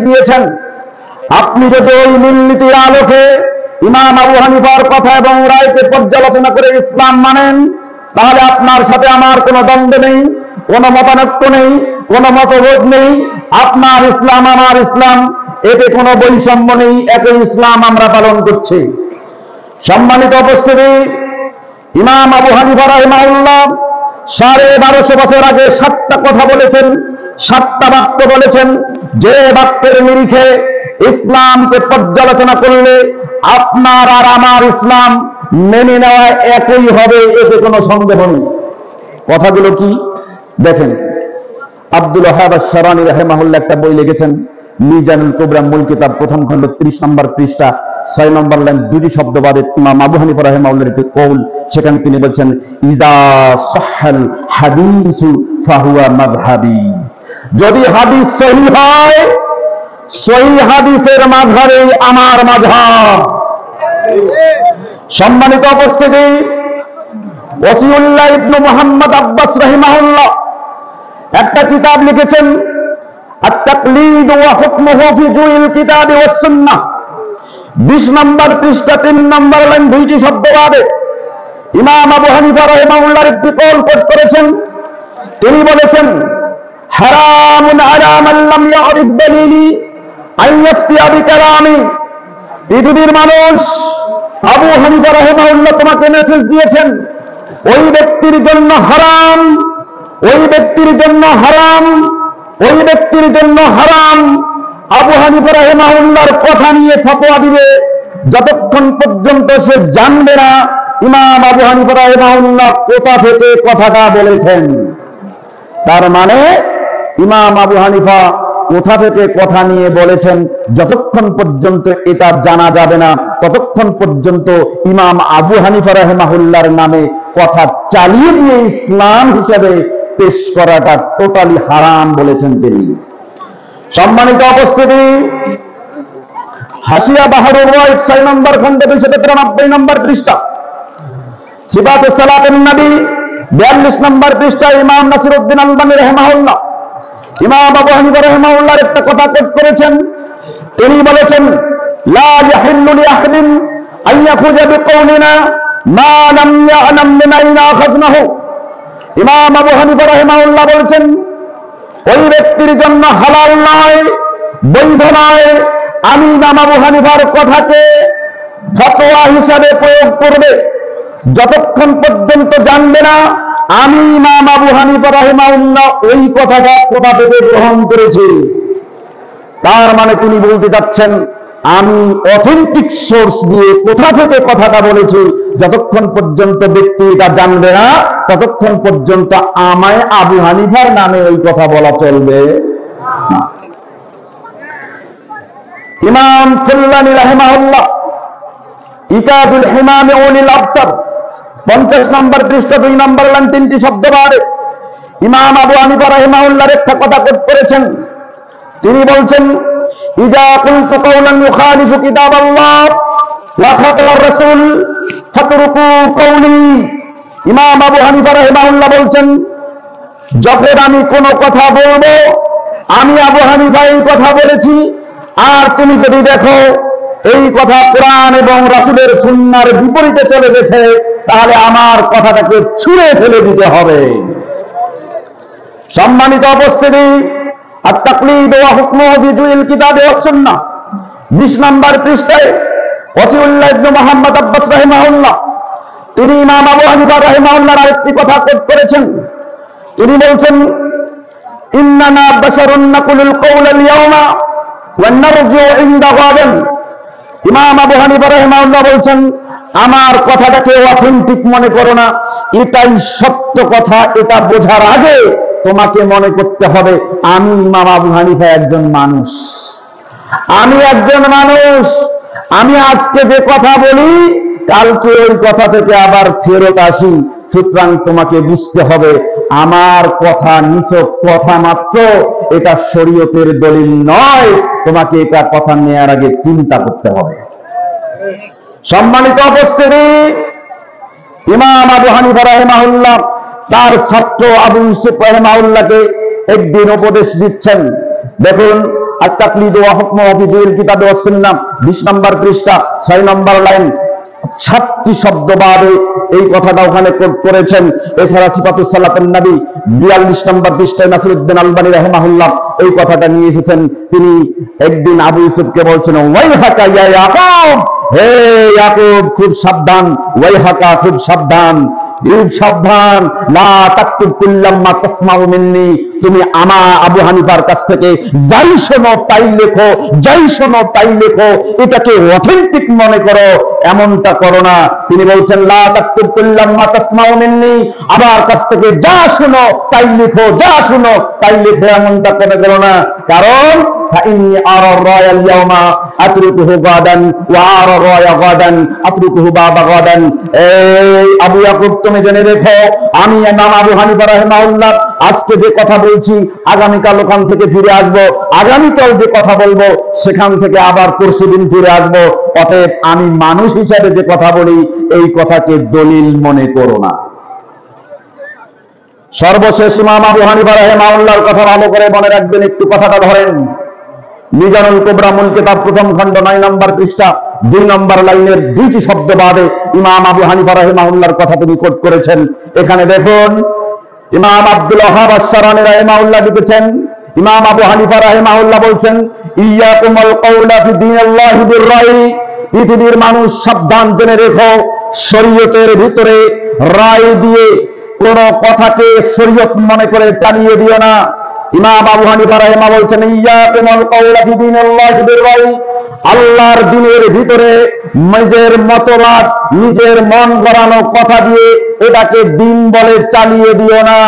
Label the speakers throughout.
Speaker 1: দিয়েছেন। আপনি যদি ওই মূলনীতির আলোকে ইমাম আবু হানিফার কথা এবং রায়কে পর্যালোচনা করে ইসলাম মানেন, তাহলে আপনার সাথে আমার কোনো দ্বন্দ্ব নেই, কোনো মতানৈক্য নেই, কোনো মতভেদ নেই। আপনার ইসলাম আমার ইসলাম, এতে কোনো বৈষম্য নেই, একই ইসলাম আমরা পালন করছি। সম্মানিত উপস্থিতি, ইমাম আবু হানিফা রাহিমাহুল্লাহ 1250 বছর আগে 7টা কথা বলেছেন, 7টা বাক্য বলেছেন, যে বাক্যের নিরিখে ইসলামকে পর্যালোচনা করলে আপনার আর আমার ইসলাম মেনে নেওয়া একই হবে, এতে কোনো সন্দেহ নেই। কথাগুলো কি দেখেন। আব্দুল ওয়াহাব আশ-শারানি রাহিমাহুল্লাহ একটা বই লিখেছেন, মিজানুল কুবরা মূল কিতাব, প্রথম খণ্ড 30 নম্বর পৃষ্ঠা 6 নম্বর লাইন, দুটি শব্দ বাদে ইমাম আবু হানিফা রাহিমাহুল্লাহর একটি কওল, সেখানে তিনি বলছেন, ইজা সাহহাল হাদিসু ফাহুয়া মাযহাবি। যদি হাদিস সহিহ হয়, সহিহ হাদিসের মাযহাবে আমার মাযহাব। সম্মানিত উপস্থিতি, ওসিউল্লাহ ইবনে মুহাম্মদ আব্বাস রাহিমাহুল্লাহ একটা কিতাব লিখেছেন, আত-তাকলিদ ওয়া হুকমুহু ফি জুইল কিতাব ওয়াস সুন্নাহ, 20 নম্বর পৃষ্ঠা 3 নম্বর লাইন, দুইটি শব্দ বাদে ইমাম আবু হানিফা রাহিমাহুল্লাহর একটি কওল কোট করেছেন। তিনি বলেছেন, হারামুন আলা মান লাম ইয়ারিফ দালিলি আন ইফতিয়া বিকালামি। পৃথিবীর মানুষ, আবু হানিফা রাহিমাহুল্লাহ তোমাকে মেসেজ দিয়েছেন, ওই ব্যক্তির জন্য হারাম, ওই ব্যক্তির জন্য হারাম, ওই ব্যক্তির জন্য হারাম আবু হানিফা রাহিমাহুল্লাহর কথা নিয়ে ফতোয়া দিবে, যতক্ষণ পর্যন্ত সে জানবে না ইমাম আবু হানিফা রাহিমাহুল্লাহ কোথা থেকে কথাটা বলেছেন। তার মানে ইমাম আবু হানিফা কোথা থেকে কথা নিয়ে বলেছেন, যতক্ষণ পর্যন্ত এটা জানা যাবে না, ততক্ষণ পর্যন্ত ইমাম আবু হানিফা রাহিমাহুল্লাহর নামে কথা চালিয়ে দিয়ে ইসলাম হিসেবে পেশ করাটা টোটালি হারাম বলেছেন তিনি। সম্মানিত উপস্থিতি, হাসিয়া বাহারুর রাইট 6 নম্বর খণ্ড 293 নম্বর পৃষ্ঠা, সিফাতুস সালাতুন নবী 42 নম্বর পৃষ্ঠা, ইমাম নাসিরউদ্দিন আলবানী রাহিমাহুল্লাহ ইমাম আবু হানিফা রাহিমাহুল্লাহর একটা কথা কোট করেছেন। তিনি বলেছেন, লা ইয়াহিল্লু লিআহাদিন আন ইয়াখুযা বিকাউলিনা মা লাম ইয়া'লাম মিন আইনা আখাযনাহু। ইমাম আবু হানিফা রাহিমাহুল্লাহ বলেছেন, ওই ব্যক্তির জন্য হালাল নয়, বৈধ নয় আমি ইমাম আবু হানিফার কথাকে ফতোয়া হিসাবে প্রয়োগ করবে, যতক্ষণ পর্যন্ত জানবে না আমি ইমাম আবু হানিফা রাহিমাহুল্লাহ ওই কথাটা কোথা থেকে গ্রহণ করেছি। তার মানে তিনি বলতে যাচ্ছেন, আমি অথেন্টিক সোর্স দিয়ে কোথা থেকে কথাটা বলেছি, যতক্ষণ পর্যন্ত ব্যক্তি এটা জানবে না, ততক্ষণ পর্যন্ত আমায় আবু হানিফার নামে ওই কথা বলা চলবে না। ইমাম ফুল্লানী রাহিমাহুল্লাহ ইকাদুল হিমামে উলিল আবসার 50 নম্বর পৃষ্ঠা 2 নম্বর লাইন, 3টি শব্দ বাদে ইমাম আবু হানিফা রাহিমাহুল্লাহর একটা কথা কোট করেছেন। তিনি বলছেন, ইজা কুলতু কাওলান ইউখালিফু কিতাবাল্লাহ ওয়া খাতার রাসূল ফাতরুকু কাওলি। ইমাম আবু হানিফা রাহিমাহুল্লাহ বলছেন, যখন আমি কোনো কথা বলবো, আমি আবু হানিফা এই কথা বলেছি, আর তুমি যদি দেখো এই কথা কোরআন এবং রাসূলের সুন্নাহর বিপরীতে চলে গেছে, তাহলে আমার কথাটাকে ছুঁড়ে ফেলে দিতে হবে। সম্মানিত উপস্থিতি, আত-তাকলিদ ওয়া হুকমুহু ফি জুইল কিতাব ওয়াস সুন্নাহ 20 নম্বর পৃষ্ঠায় ওসিউল্লাহ ইবনে মুহাম্মদ আব্বাস রাহিমাহুল্লাহ তিনি ইমাম আবু হানিফা রাহিমাহুল্লাহর আরেকটি কথা কোট করেছেন। তিনি বলছেন, ইন্নানা বাশারুন নাকুলুল কাওলাল ইয়াওমা ওয়া নারজিউ ইনদা গাদান। ইমাম আবু হানিফা রাহিমাহুল্লাহ বলছেন, আমার কথাটাকে অথেন্টিক মনে করো না, এটাই সত্য কথা, এটা বোঝার আগে তোমাকে মনে করতে হবে আমি ইমাম আবু হানিফা একজন মানুষ, আমি একজন মানুষ, আমি আজকে যে কথা বলি কালকে ওই কথা থেকে আবার ফেরত আসি। সুতরাং তোমাকে বুঝতে হবে আমার কথা নিছক কথা মাত্র, এটা শরীয়তের দলিল নয়, তোমাকে এটা কথা নেওয়ার আগে চিন্তা করতে হবে। সম্মানিত উপস্থিতি, ইমাম আবু হানিফা রাহিমাহুল্লাহ তার ছাত্র আবু ইউসুফ রাহিমাহুল্লাহকে একদিন উপদেশ দিচ্ছেন। দেখুন, আত-তাকলিদ ওয়া হুকমুহু ফি যুইল কিতাব ওয়াস সুন্নাহ 20 নম্বর পৃষ্ঠা 6 নম্বর লাইন 7টি শব্দ বাদে এই কথাটা ওখানে কোট করেছেন। এছাড়া সিফাতুস সালাতুন নবী 42 নম্বর পৃষ্ঠায় নাসিরউদ্দিন আলবানী রাহিমাহুল্লাহ এই কথাটা নিয়ে এসেছেন। তিনি একদিন আবু ইউসুফকে বলছেন, ওয়াইহাকা ইয়া ইয়াকুব, হে ইয়াকুব খুব সাবধান, ওয়াইহাকা খুব সাবধান, খুব সাবধান, লা তাকতুব কুল্লাম্মা তাসমাউ মিন্নি, তুমি আবু হানিফার কাছ থেকে যাই শোনো তাই লেখো, যাই শোনো তাই লেখো, এটাকে অথেন্টিক মনে করো, এমনটা করো না। তিনি বলছেন লা তাকতুব কুল্লাম্মা তাসমাউ মিন্নি, আমার কাছ থেকে যা শোনো তাই লেখো, যা শোনো তাই লেখো, এমনটা করো না। কারণ فإني أرى الرأي اليوم أتركه غدا وأرى الرأي غدا أتركه بعد غدا। এই আবু ইয়াকুব তুমি জেনে রেখো, আমি ইমাম আবু হানিফা রাহিমাহুল্লাহ আজকে যে কথা বলছি আগামীকাল ওখান থেকে ফিরে আসবো, আগামীকাল যে কথা বলবো সেখান থেকে আবার পরশুদিন ফিরে আসবো। অতএব আমি মানুষ হিসাবে যে কথা বলি এই কথাকে দলিল মনে করো না। সর্বশেষ ইমাম আবু হানিফা রাহিমাহুল্লাহর কথা ভালো করে মনে রাখবেন, একটু কথাটা ধরেন। মিজানুল কুবরা মূল কিতাব প্রথম খণ্ড 9 নম্বর পৃষ্ঠা 2 নম্বর লাইনের 2টি শব্দ বাদে ইমাম আবু হানিফা রাহিমাহুল্লাহর কথা তিনি কোট করেছেন। এখানে দেখুন, ইমাম আব্দুল ওয়াহাব আশ-শারানি রাহিমাহুল্লাহ লিখেছেন, ইমাম আবু হানিফা রাহিমাহুল্লাহ বলছেন, ইয়াকুমুল কওলা ফি দীনিল্লাহি বির-রাই, পৃথিবীর মানুষ সাবধান জেনে রেখো, শরীয়তের ভিতরে রায় দিয়ে কোন কথাকে শরীয়ত মনে করে চালিয়ে দিও না। ইমাম আবু হানিফা রাহিমাহুল্লাহ বলছেন, ইয়াকুমুল কওলা ফি দীনিল্লাহি বির-রাই, আল্লাহর দ্বীনের ভিতরে নিজের মতবাদ, নিজের মন গড়ানো কথা দিয়ে এটাকে দ্বীন বলে চালিয়ে দিও না।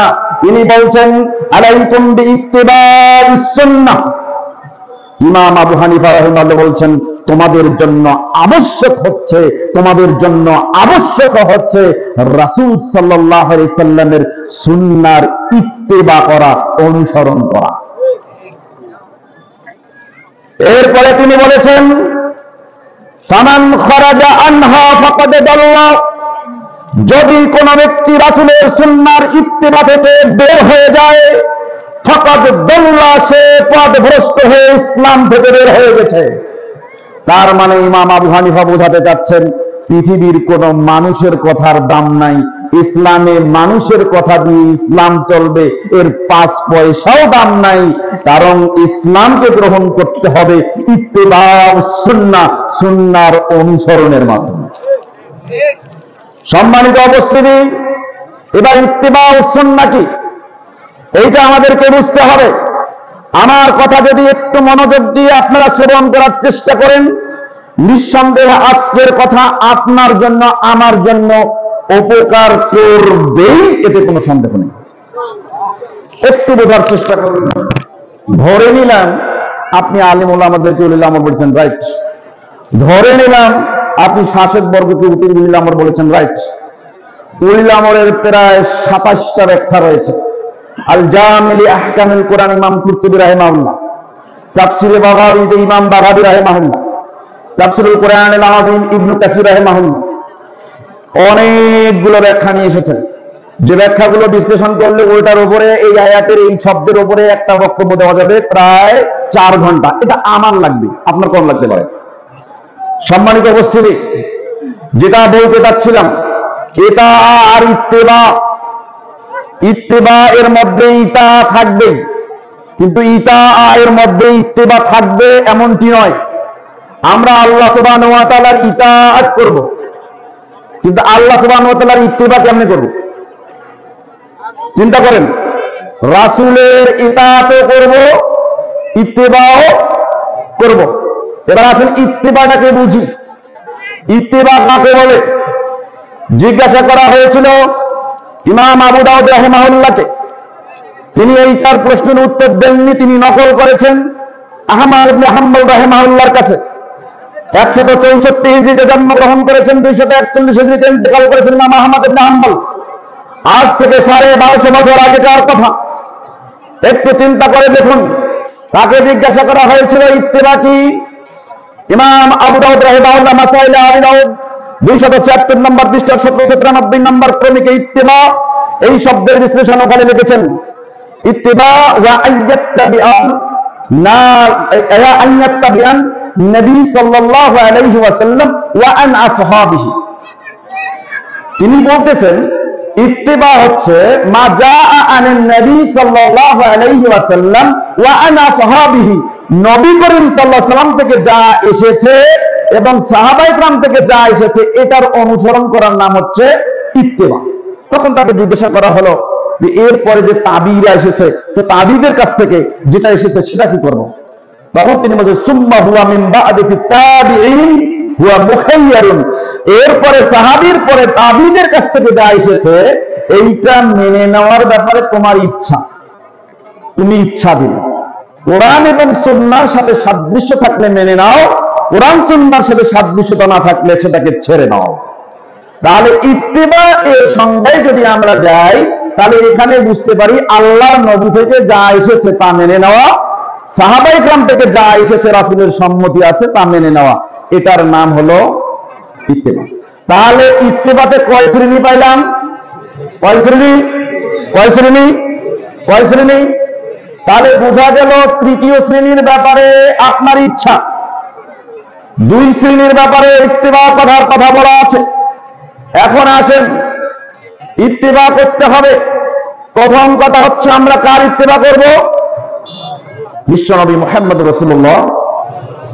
Speaker 1: তিনি বলছেন আলাইকুম বিইত্তিবাইস সুন্নাহ। ইমাম আবু হানিফা রাহিমাহুল্লাহ বলছেন তোমাদের জন্য আবশ্যক হচ্ছে, তোমাদের জন্য আবশ্যক হচ্ছে রাসূল সাল্লাল্লাহু আলাইহি সাল্লামের সুন্নাহর ইত্তেবা করা, অনুসরণ করা। এরপরে তিনি বলেছেন ফামান খারাজা আনহা ফাকাদ দাল্লা, যদি কোন ব্যক্তি রাসূলের সুন্নাহর ইত্তেবা থেকে বের হয়ে যায়, ফাকাদ দাল্লা, সে পথভ্রষ্ট হয়ে ইসলাম থেকে বের হয়ে গেছে। তার মানে ইমাম আবু হানিফা বোঝাতে চাচ্ছেন পৃথিবীর কোন মানুষের কথার দাম নাই, ইসলামে মানুষের কথা দিয়ে ইসলাম চলবে, এর 5 পয়সাও দাম নাই। কারণ ইসলামকে গ্রহণ করতে হবে ইত্তেবাউস সুন্নাহ, সুন্নাহর অনুসরণের মাধ্যমে। সম্মানিত উপস্থিতি, এবার ইত্তেবাউস সুন্নাহ কি এইটা আমাদেরকে বুঝতে হবে। আমার কথা যদি একটু মনোযোগ দিয়ে আপনারা শ্রবণ করার চেষ্টা করেন, নিঃসন্দেহে আজকের কথা আপনার জন্য আমার জন্য উপকার করবেই, এতে কোনো সন্দেহ নেই। একটু বোঝার চেষ্টা করুন। ধরে নিলাম আপনি আলিম ওলামাদেরকে উলিল আমর বলেছেন, রাইট। ধরে নিলাম আপনি শাসক বর্গকে উলিল আমর বলেছেন, রাইট। উলিল আমরের প্রায় 27টা ব্যাখ্যা রয়েছে। আল জামিলি আহকামুল কোরআন ইমাম কুরতুবী রাহিমাহুল্লাহ, তাফসীরে বাগাবীতে ইমাম বাগাবী রাহিমাহুল্লাহ, তাফসীরুল কোরআনুল আযীম ইবনে কাসীর রাহিমাহুল্লাহ অনেকগুলো ব্যাখ্যা নিয়ে এসেছেন, যে ব্যাখ্যাগুলো বিশ্লেষণ করলে ওইটার উপরে, এই আয়াতের এই শব্দের উপরে একটা বক্তব্য দেওয়া যাবে প্রায় 4 ঘন্টা। এটা আমার লাগবে, আপনার কম লাগতে পারে। সম্মানিত উপস্থিতি, যেটা বলতে চাচ্ছিলাম, এটা আর ইত্তেবা এর মধ্যে ইতা থাকবে, কিন্তু ইতা এর মধ্যে ইত্তেবা থাকবে এমনটি নয়। আমরা আল্লাহ সুবহানাহু ওয়া তাআলার ইতাআত করব, কিন্তু আল্লাহ সুবহানাহু ওয়া তাআলার ইত্তেবা কেমনে করব? চিন্তা করেন, রাসূলের ইতাআতও করব, ইত্তেবাও করব। এবার আসেন ইত্তেবাটাকে বুঝি। ইত্তেবা কাকে বলে? জিজ্ঞাসা করা হয়েছিল ইমাম আবু দাউদ রাহিমাহুল্লাহকে, তিনি এই 4 প্রশ্নের উত্তর দেননি, তিনি নকল করেছেন আহমদ ইবনে হাম্বল রাহিমাহুল্লাহর কাছে। 164 হিজরিতে জন্মগ্রহণ করেছেন, 241 হিজরিতে ইন্তেকাল করেছেন ইমাম আহমদ ইবনে হাম্বল। আজ থেকে 1250 বছর আগেকার কথা। একটু চিন্তা করে দেখুন, তাকে জিজ্ঞাসা করা হয়েছিল ইত্তেবা কি। ইমাম আবু দাউদ রাহিমাহুল্লাহ মাসাইলে আবি দাউদ 276 নম্বর পৃষ্ঠা 17-90 নম্বর ক্রমিকে ইত্তেবা এই শব্দের বিশ্লেষণ ওখানে লিখেছেন। ইত্তেবা ওয়া আইয়াত্তাবিআ না আইয়াত্তাবিআন নবী সাল্লাল্লাহু আলাইহি ওয়াসাল্লাম ওয়া আন আসহাবিহি। তিনি বলতেছেন ইত্তিবা হচ্ছে মা জাআ আনিন নবী সাল্লাল্লাহু আলাইহি ওয়াসাল্লাম ওয়া আন আসহাবিহি, নবী করিম সাল্লাল্লাহু আলাইহি ওয়াসাল্লাম থেকে যা এসেছে এবং সাহাবায়ে কেরাম থেকে যা এসেছে এটার অনুসরণ করার নাম হচ্ছে ইত্তিবা। তখন তাকে জিজ্ঞাসা করা হলো যে এরপরে যে তাবিরা এসেছে, তো তাবিদের কাছ থেকে যেটা এসেছে সেটা কি করব? তখন তিনি বলছেন সুম্মা হুয়া মিন বা'দি তাবিঈন হুয়া মুখায়্যারুন, এরপরে সাহাবীর পরে তাবিদের কাছ থেকে যা এসেছে এইটা মেনে নেওয়ার ব্যাপারে তোমার ইচ্ছা, তুমি ইচ্ছা দিলে। কোরআন এবং সুন্নাহর সাথে সাদৃশ্য থাকলে মেনে নাও, কোরআন সুন্নাহর সাথে সাদৃশ্যতা না থাকলে সেটাকে ছেড়ে নাও। তাহলে ইত্তিবা এর সংজ্ঞায় যদি আমরা যাই তাহলে এখানে বুঝতে পারি আল্লাহর নবী থেকে যা এসেছে তা মেনে নেওয়া, সাহাবায়ে কেরাম থেকে যা এসেছে রাসূলের সম্মতি আছে তা মেনে নেওয়া, এটার নাম হলো ইত্তিবা। তাহলে ইত্তিবাতে কয় শ্রেণী পাইলাম? কয় শ্রেণী? কয় শ্রেণী? কয় শ্রেণী? তাহলে বোঝা গেল তৃতীয় শ্রেণীর ব্যাপারে আপনার ইচ্ছা, দুই শ্রেণীর ব্যাপারে ইত্তিবা করার কথা বলা আছে। এখন আসেন, ইত্তিবা করতে হবে। প্রথম কথা হচ্ছে আমরা কার ইত্তিবা করব? বিশ্বনবী মুহাম্মদ রাসূলুল্লাহ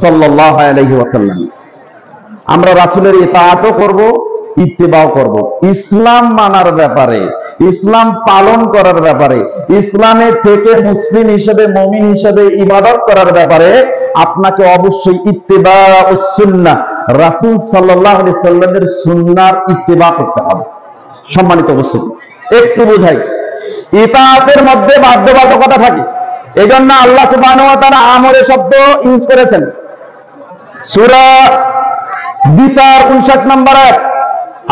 Speaker 1: সাল্লাল্লাহু আলাইহি ওয়াসাল্লাম। আমরা রাসূলের ইতাআতও করব, ইত্তিবাও করব। ইসলাম মানার ব্যাপারে, ইসলাম পালন করার ব্যাপারে, ইসলামে থেকে মুসলিম হিসেবে, মুমিন হিসেবে ইবাদত করার ব্যাপারে আপনাকে অবশ্যই ইত্তিবা ও সুন্নাহ, রাসূল সাল্লাল্লাহু আলাইহি সাল্লামের সুন্নাহর ইত্তিবা করতে হবে। সম্মানিত উপস্থিতি, একটু বুঝাই, ইতাআতের মধ্যে বাধ্যবাধকতা থাকে। এজন্য আল্লাহ সুবহানাহু ওয়া তাআলা আমরে শব্দ ইউজ করেছেন। সূরা নিসার 59 নম্বর আয়াত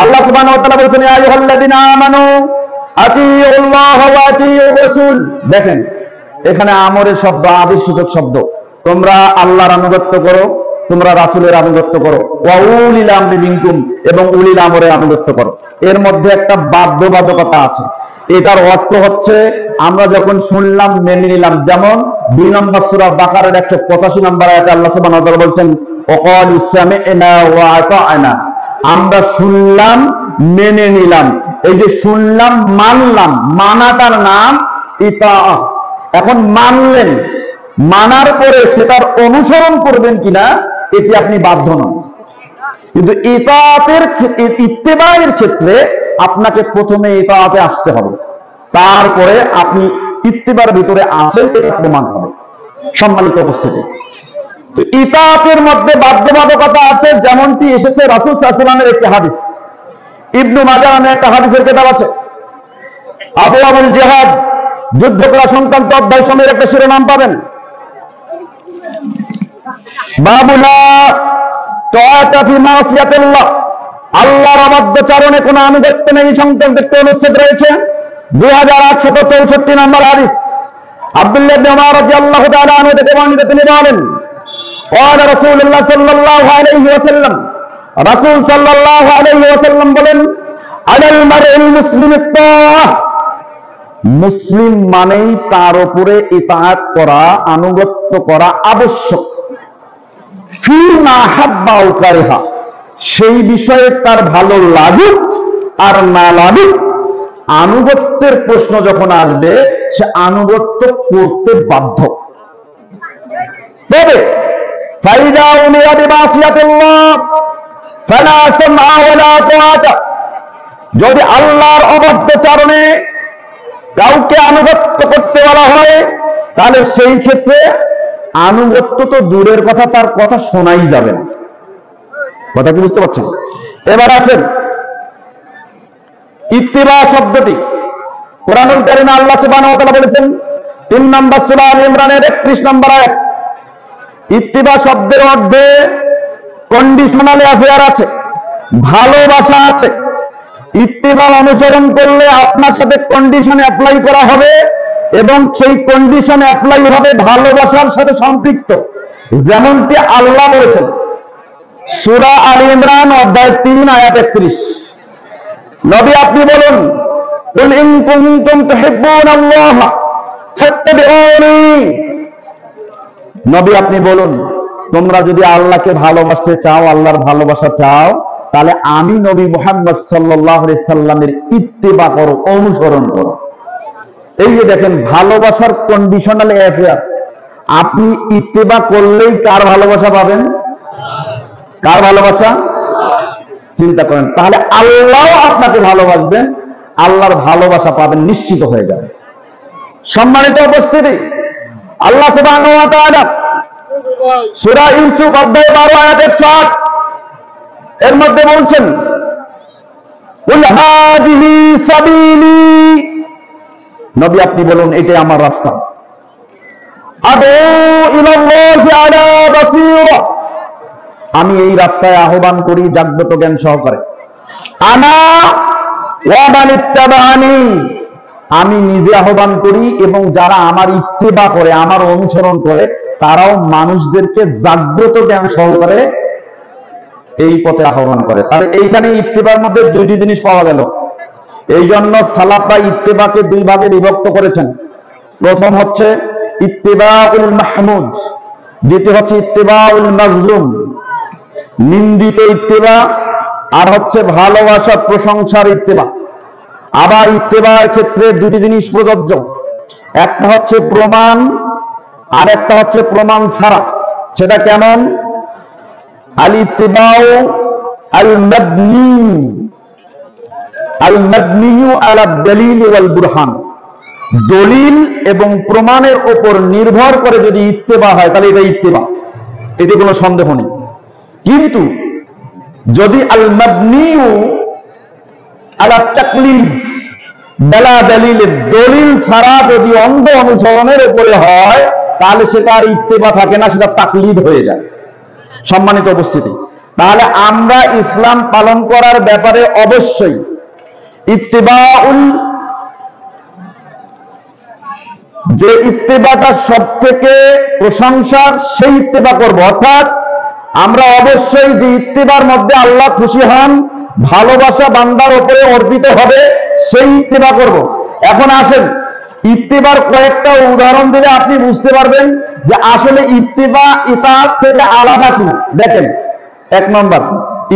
Speaker 1: আল্লাহ সুবহানাহু ওয়া তাআলা বলেছেন ইয়া আইয়ুহাল্লাযীনা আমানু আতিউল্লাহ ওয়া আতিউর রাসূল। দেখেন এখানে আমরের শব্দ, আদেশসূচক শব্দ। তোমরা আল্লাহর আনুগত্য করো, তোমরা রাসূলের আনুগত্য করো, ওয়া উলিল আমরি মিনকুম, এবং উলিল আমরের আনুগত্য করো। এর মধ্যে একটা বাধ্যবাধকতা আছে। এটার অর্থ হচ্ছে আমরা যখন শুনলাম মেনে নিলাম। যেমন 2 নম্বর সূরা বাকারার 185 নম্বর আয়াতে আল্লাহ সুবহানাহু ওয়া তাআলা বলছেন ওয়াকালু সামি'না ওয়া আতা'না, আমরা শুনলাম মেনে নিলাম। এই যে শুনলাম মানলাম, মানাটার নাম ইতাআত। এখন মানলেন, মানার পরে সেটার অনুসরণ করবেন কিনা এটি আপনি বাধ্য নন, কিন্তু ইতাআতের ইত্তিবায়ের ক্ষেত্রে আপনাকে প্রথমে ইতাআতে আসতে হবে, তারপরে আপনি ইত্তিবার ভিতরে আছেন এটা প্রমাণ হবে। সম্মানিত উপস্থিতি, তো ইতাআতের মধ্যে বাধ্যবাধকতা আছে, যেমনটি এসেছে রাসূল সাল্লাল্লাহু আলাইহি ওয়াসাল্লামের একটি হাদিস। ইবনু মাজাহ নামে একটা হাদিসের কিতাব আছে, আবওয়াবুল জিহাদ, যুদ্ধ করা সংক্রান্ত অধ্যায় সময়ের একটা শিরোনাম পাবেন, বাবুলা তাআতা ফি মাসিয়াতিল্লাহ, আল্লাহর অবাধ্যচারণে কোনো আনুগত্য নেই সংক্রান্ত একটি অনুচ্ছেদ রয়েছে। 2864 নম্বর হাদিস, আব্দুল্লাহ ইবনে উমর রাদিয়াল্লাহু তাআলা আনহু থেকে বর্ণিত, তিনি বলেন ক্বালা রাসূলুল্লাহ সাল্লাল্লাহু আলাইহি ওয়াসাল্লাম, রাসূল সাল্লাল্লাহু আলাইহি ওয়াসাল্লাম বলেন আলাল মারইল মুসলিমি তাআহ, মুসলিম মানেই তার উপরে ইতাআত করা, আনুগত্য করা আবশ্যক। ফি মা হাব্বা আও কারিহা, সেই বিষয়ে তার ভালো লাগুক আর না লাগুক, আনুগত্যের প্রশ্ন যখন আসবে সে আনুগত্য করতে বাধ্য। তবে ফাইদা উমিরা বিমাসিয়াতিল্লাহ ফালা সামআ ওয়ালা তাআতা, যদি আল্লাহর অবাধ্যচারণে কাউকে আনুগত্য করতে বলা হয় তাহলে সেই ক্ষেত্রে আনুগত্য তো দূরের কথা, তার কথা শোনাই যাবে না। কথা কি বুঝতে পারছেন? এবার আসেন, ইত্তিবা শব্দটি কোরআনুল কারীমে আল্লাহ সুবহানাহু ওয়া তাআলা বলেছেন 3 নম্বর সূরা আল ইমরানের 31 নম্বর আয়াত, ইত্তিবা শব্দের অর্থে কন্ডিশনাল অ্যাফেয়ার আছে, ভালোবাসা আছে। ইত্তিবা অনুসরণ করলে আপনার সাথে কন্ডিশন অ্যাপ্লাই করা হবে এবং সেই কন্ডিশন অ্যাপ্লাই হবে ভালোবাসার সাথে সম্পৃক্ত। যেমনটি আল্লাহ বলেছেন সূরা আল ইমরান অধ্যায় 3 আয়াত 31, নবী আপনি বলুন কুল ইন কুনতুম তুহিব্বুনাল্লাহ ফাত্তাবিউনি, নবী আপনি বলুন, তোমরা যদি আল্লাহকে ভালোবাসতে চাও, আল্লাহর ভালোবাসা চাও, তাহলে আমি নবী মুহাম্মদ সাল্লাল্লাহু আলাইহি সাল্লামের ইত্তেবা করো, অনুসরণ করো। এই যে দেখেন ভালোবাসার কন্ডিশনাল অ্যাফেয়ার, আপনি ইত্তেবা করলেই কার ভালোবাসা পাবেন? কার ভালোবাসা? চিন্তা করেন, তাহলে আল্লাহ আপনাকে ভালোবাসবেন, আল্লাহর ভালোবাসা পাবেন, নিশ্চিত হয়ে যাবে। সম্মানিত উপস্থিতি, আল্লাহ সুবহানাহু ওয়া তাআলা সূরা ইউসুফ অধ্যায় 12 আয়াত 108 এর মধ্যে বলছেন, কুল হাযিহি সাবিলি, নবী আপনি বলুন এটাই আমার রাস্তা, আদউ ইলাল্লাহি আলা বাসীরা, আমি এই রাস্তায় আহ্বান করি জাগ্রত জ্ঞান সহকারে। আনা ওয়া মান ইত্তাবানি, আমি নিজে আহ্বান করি এবং যারা আমার ইত্তেবা করে, আমার অনুসরণ করে, তারাও মানুষদেরকে জাগ্রত জ্ঞান সহকারে এই পথে আহ্বান করে। তাহলে এইখানে ইত্তেবার মধ্যে দুইটি জিনিস পাওয়া গেল। এই জন্য সালাফরা ইত্তেবাকে দুই ভাগে বিভক্ত করেছেন। প্রথম হচ্ছে ইত্তেবাউল মাহমুদ, দ্বিতীয় হচ্ছে ইত্তেবাউল মাজলুম, নিন্দিত ইত্তেবা, আর হচ্ছে ভালোবাসা প্রশংসার ইত্তেবা। আবার ইত্তেবার ক্ষেত্রে দুটি জিনিস প্রযোজ্য, একটা হচ্ছে প্রমাণ আর একটা হচ্ছে প্রমাণ ছাড়া। সেটা কেমন? আল ইত্তেবাউ আল মাবনি, আল মাবনিউ আলা দলিল ওয়াল বুরহান, দলিল এবং প্রমাণের উপর নির্ভর করে যদি ইত্তেবা হয় তাহলে এটা ইত্তেবা, এতে কোনো সন্দেহ নেই। কিন্তু যদি আল মাবনিউ আলা তাকলিদ বিলা দলিল, দলিল ছাড়া যদি অন্ধ অনুসরণের উপরে হয় তাহলে সেটা আর ইত্তেবা থাকে না, সেটা তাকলিদ হয়ে যায়। সম্মানিত উপস্থিতি, তাহলে আমরা ইসলাম পালন করার ব্যাপারে অবশ্যই ইত্তেবাউল, যে ইত্তেবাটা সব থেকে প্রশংসার সেই ইত্তেবা করব। অর্থাৎ আমরা অবশ্যই যে ইত্তেবার মধ্যে আল্লাহ খুশি হন, ভালোবাসা বান্দার উপরে অর্পিত হবে, সেই ইত্তেবা করব। এখন আসেন ইত্তেবার কয়েকটা উদাহরণ দিলে আপনি বুঝতে পারবেন যে আসলে ইত্তেবা ইতাআত থেকে আলাদা কি। দেখেন, এক নম্বর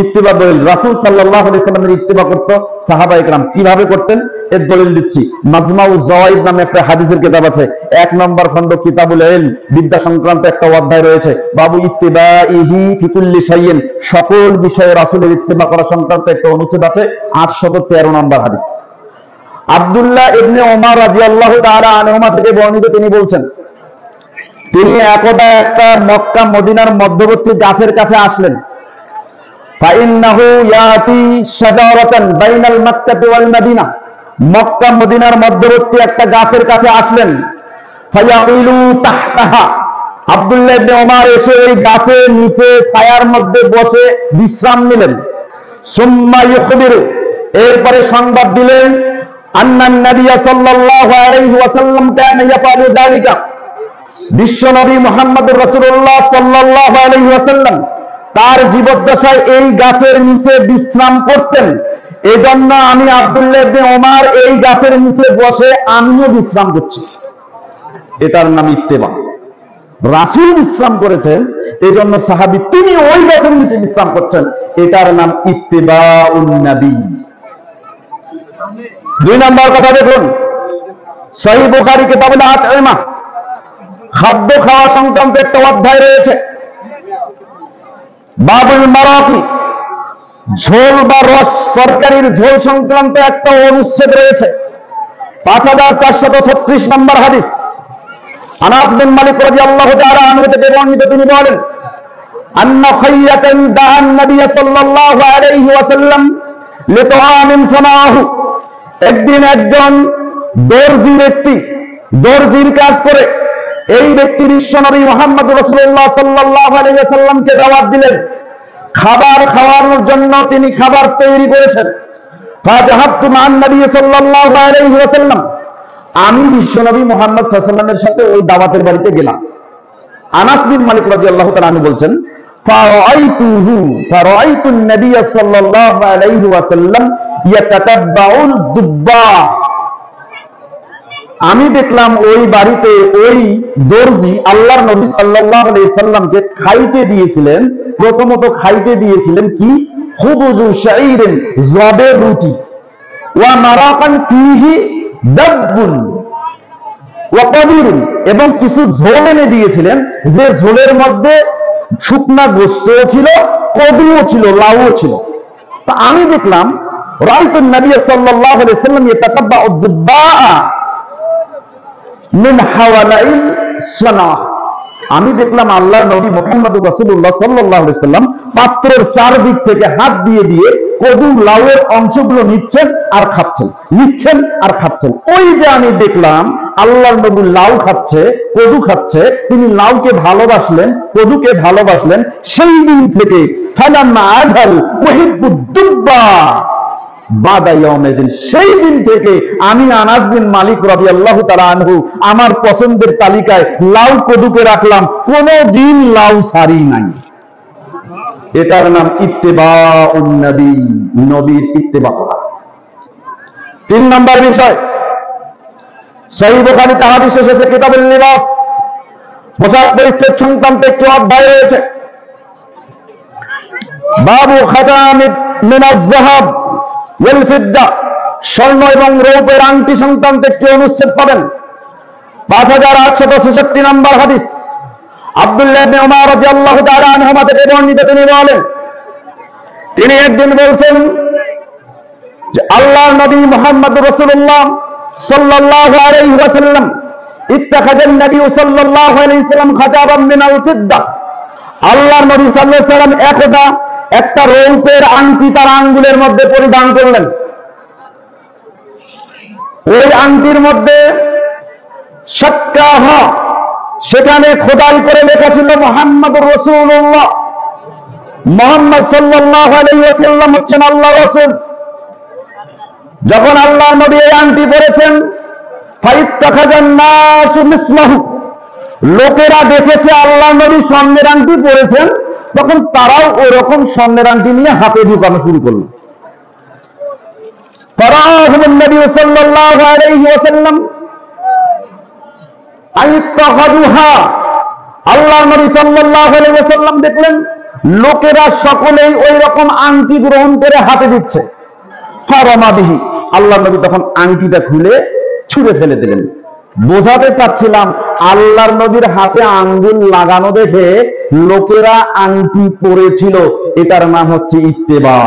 Speaker 1: ইত্তেবা দলিল, রাসূল সাল্লাল্লাহু আলাইহি ওয়াসাল্লামের ইত্তেবা করত সাহাবা ইকরাম, কিভাবে করতেন এর দলিল দিচ্ছি। মাজমাউজ যাওয়াইদ নামে একটা হাদিসের কিতাব আছে, 1 নম্বর খণ্ড কিতাবুল ইলম, বিদ্যা সংক্রান্ত একটা অধ্যায় রয়েছে, বাবু ইত্তিবাইহি ফি কুল্লি শাইইন, সকল বিষয়ে রাসূলের ইত্তেবা করা সংক্রান্ত একটা অনুচ্ছেদ আছে, 813 নম্বর হাদিস। আব্দুল্লাহ ইবনে ওমর রাদিয়াল্লাহু তাআলা আনহুমা থেকে বর্ণিত, তিনি বলছেন, তিনি একদা একটা মক্কা মদিনার মধ্যবর্তী গাছের কাছে আসলেন। ফাইন্নাহু ইয়াতি শাজারাতান বাইনাল মাক্কাতি ওয়াল মাদিনা, মক্কা মদিনার মধ্যবর্তী একটা গাছের কাছে আসলেন। ফায়াইলু তাহতাহা, আব্দুল্লাহ ইবনে ওমর এসে ওই গাছের নিচে ছায়ার মধ্যে বসে বিশ্রাম নিলেন। সুম্মা ইখবিরু, এরপরে সংবাদ দিলেন, আন্নান নবী সাল্লাল্লাহু আলাইহি ওয়াসাল্লাম কানা ইয়াফআলু যালিকা, বিশ্বনবী মুহাম্মদুর রাসূলুল্লাহ সাল্লাল্লাহু আলাইহি ওয়াসাল্লাম তার জীবদ্দশায় এই গাছের নিচে বিশ্রাম করতেন। এজন্য আমি আব্দুল্লাহ ইবনে ওমর এই গাছের নিচে বসে আমিও বিশ্রাম করছি। এটার নাম ইত্তেবা। রাসূল বিশ্রাম করেছেন, এজন্য সাহাবী তিনি ওই গাছের নিচে বিশ্রাম করছেন, এটার নাম ইত্তেবাউন নবী। 2 নম্বর কথা দেখুন, সহিহ বুখারী কিতাবুল আতইমা, খাদ্য খাওয়া সংক্রান্ত একটা অধ্যায় রয়েছে, বাবুল মারাফি, ঝোল বা রস তরকারির ঝোল সংক্রান্ত একটা অনুচ্ছেদ রয়েছে, 5436 নম্বর হাদিস। আনাস বিন মালিক রাদিয়াল্লাহু তাআলা আনহু থেকে বর্ণিত, তিনি বলেন, আন্না খাইয়াতান দাআন নবী সাল্লাল্লাহু আলাইহি ওয়াসাল্লাম লিতাআমিন সানাহু, একদিন একজন দর্জি ব্যক্তি দর্জির কাজ করে, এই ব্যক্তি বিশ্বনবী মুহাম্মদ রাসূলুল্লাহ সাল্লাল্লাহু আলাইহি ওয়াসাল্লামকে দাওয়াত দিলেন, খাবার খাওয়ানোর জন্য তিনি খাবার তৈরি করেছেন। ফাজাহাবতু মান নবী সাল্লাল্লাহু আলাইহি ওয়াসাল্লাম, আমি বিশ্বনবী মুহাম্মদ সাল্লাল্লাহু আলাইহি ওয়াসাল্লামের সাথে ওই দাওয়াতের বাড়িতে গেলাম। আনাস বিন মালিক রাদিয়াল্লাহু তাআলা আনহু বলছেন, ফারাআইতুন নবী সাল্লাল্লাহু আলাইহি ওয়াসাল্লাম ইয়াতাতাব্বাউল দুব্বা, আমি দেখলাম ওই বাড়িতে ওই দর্জি আল্লাহর নবী সাল্লাল্লাহু আলাইহি সাল্লামকে খাইতে দিয়েছিলেন, প্রথমত খাইতে দিয়েছিলেন কি খুবুজু শাইরিন, জবের রুটি, ওয়া মারাকান ফিহি দাব্বুন ওয়া কবিরুন, এবং কিছু ঝোল এনে দিয়েছিলেন, যে ঝোলের মধ্যে শুকনা গোশতও ছিল, কদুও ছিল, লাউও ছিল। তা আমি দেখলাম রাআইতুন নবী সাল্লাল্লাহু আলাইহি সাল্লাম ইয়াতাকাব্বাউ দুব্বাআ মিন হাওয়ালাইল সানাহ। আমি দেখলাম আল্লাহর নবী মুহাম্মদ রাসূলুল্লাহ সাল্লাল্লাহু আলাইহি সাল্লাম পাত্রের চারদিক থেকে হাত দিয়ে দিয়ে কদু লাউয়ের অংশগুলো নিচ্ছেন আর খাচ্ছেন, নিচ্ছেন আর খাচ্ছেন। ওই যে আমি দেখলাম আল্লাহর নবী লাউ খাচ্ছে, কদু খাচ্ছে, তিনি লাউকে ভালোবাসলেন, কদুকে ভালোবাসলেন, সেই দিন থেকে ফালাম্মা আযাল মুহিব্বুদ দুব্বা বাদা ইয়াউমিদিন, সেই দিন থেকে আমি আনাস বিন মালিক রাদিয়াল্লাহু তাআলা আনহু আমার পছন্দের তালিকায় লাউ কদুকে রাখলাম, কোনদিন লাউ ছাড়ি নাই। এটার নাম ইত্তেবাউন নবী, নবীর ইত্তেবা করা। 3 নম্বর বিষয়, সহিহ বুখারীতে হাদিস এসেছে কিতাবুল লিবাস, পোশাক পরিচ্ছদ সংক্রান্ত একটি অধ্যায় রয়েছে, বাবু খাতাম মিনাজ যাহাব ওয়াল ফিদ্দা, স্বর্ণ এবং রৌপ্যের আংটি সংক্রান্ত একটি অনুচ্ছেদ পাবেন। 5866 নম্বর হাদিস, আব্দুল্লাহ ইবনে উমর রাদিয়াল্লাহু তাআলা আনহুমা থেকে বর্ণিত, তিনি বলেন, তিনি একদিন বলছেন যে আল্লাহর নবী মুহাম্মদ রাসূলুল্লাহ সাল্লাল্লাহু আলাইহি ওয়াসাল্লাম ইত্তাখাযান নবী সাল্লাল্লাহু আলাইহি ওয়াসাল্লাম খাতাবাম মিনাল ফিদ্দা, আল্লাহর নবী সাল্লাল্লাহু আলাইহি ওয়াসাল্লাম একদা একটা রৌপ্যের আংটি তার আঙ্গুলের মধ্যে পরিধান করলেন। ওই আংটির মধ্যে শাক্কাহা, সেখানে খোদাই করে লেখা ছিল মুহাম্মদুর রাসূলুল্লাহ, মুহাম্মদ সাল্লাল্লাহু আলাইহি ওয়াসাল্লাম হচ্ছেন আল্লাহর রাসূল। যখন আল্লাহর নবী এই আংটি পরেছেন, ফাইত্তাখাযান নাসু মিসলাহু, লোকেরা দেখেছে আল্লাহর নবী স্বর্ণের আংটি পরেছেন, তখন তারাও ওরকম স্বর্ণের আংটি নিয়ে হাতে ঢুকানো শুরু করলো। ফারাহুমুন নবী সাল্লাল্লাহু আলাইহি ওয়াসাল্লাম আইত্তাখাযুহা, আল্লাহর নবী সাল্লাল্লাহু আলাইহি ওয়াসাল্লাম দেখলেন লোকেরা সকলেই ওই রকম আংটি গ্রহণ করে হাতে দিচ্ছে। ফারামা বিহি, আল্লাহর নবী তখন আংটিটা খুলে ছুঁড়ে ফেলে দিলেন। বোঝাতে চাচ্ছিলাম আল্লাহর নবীর হাতে আঙ্গুল লাগানো দেখে লোকেরা আংটি পরেছিল, এটার নাম হচ্ছে ইত্তেবা।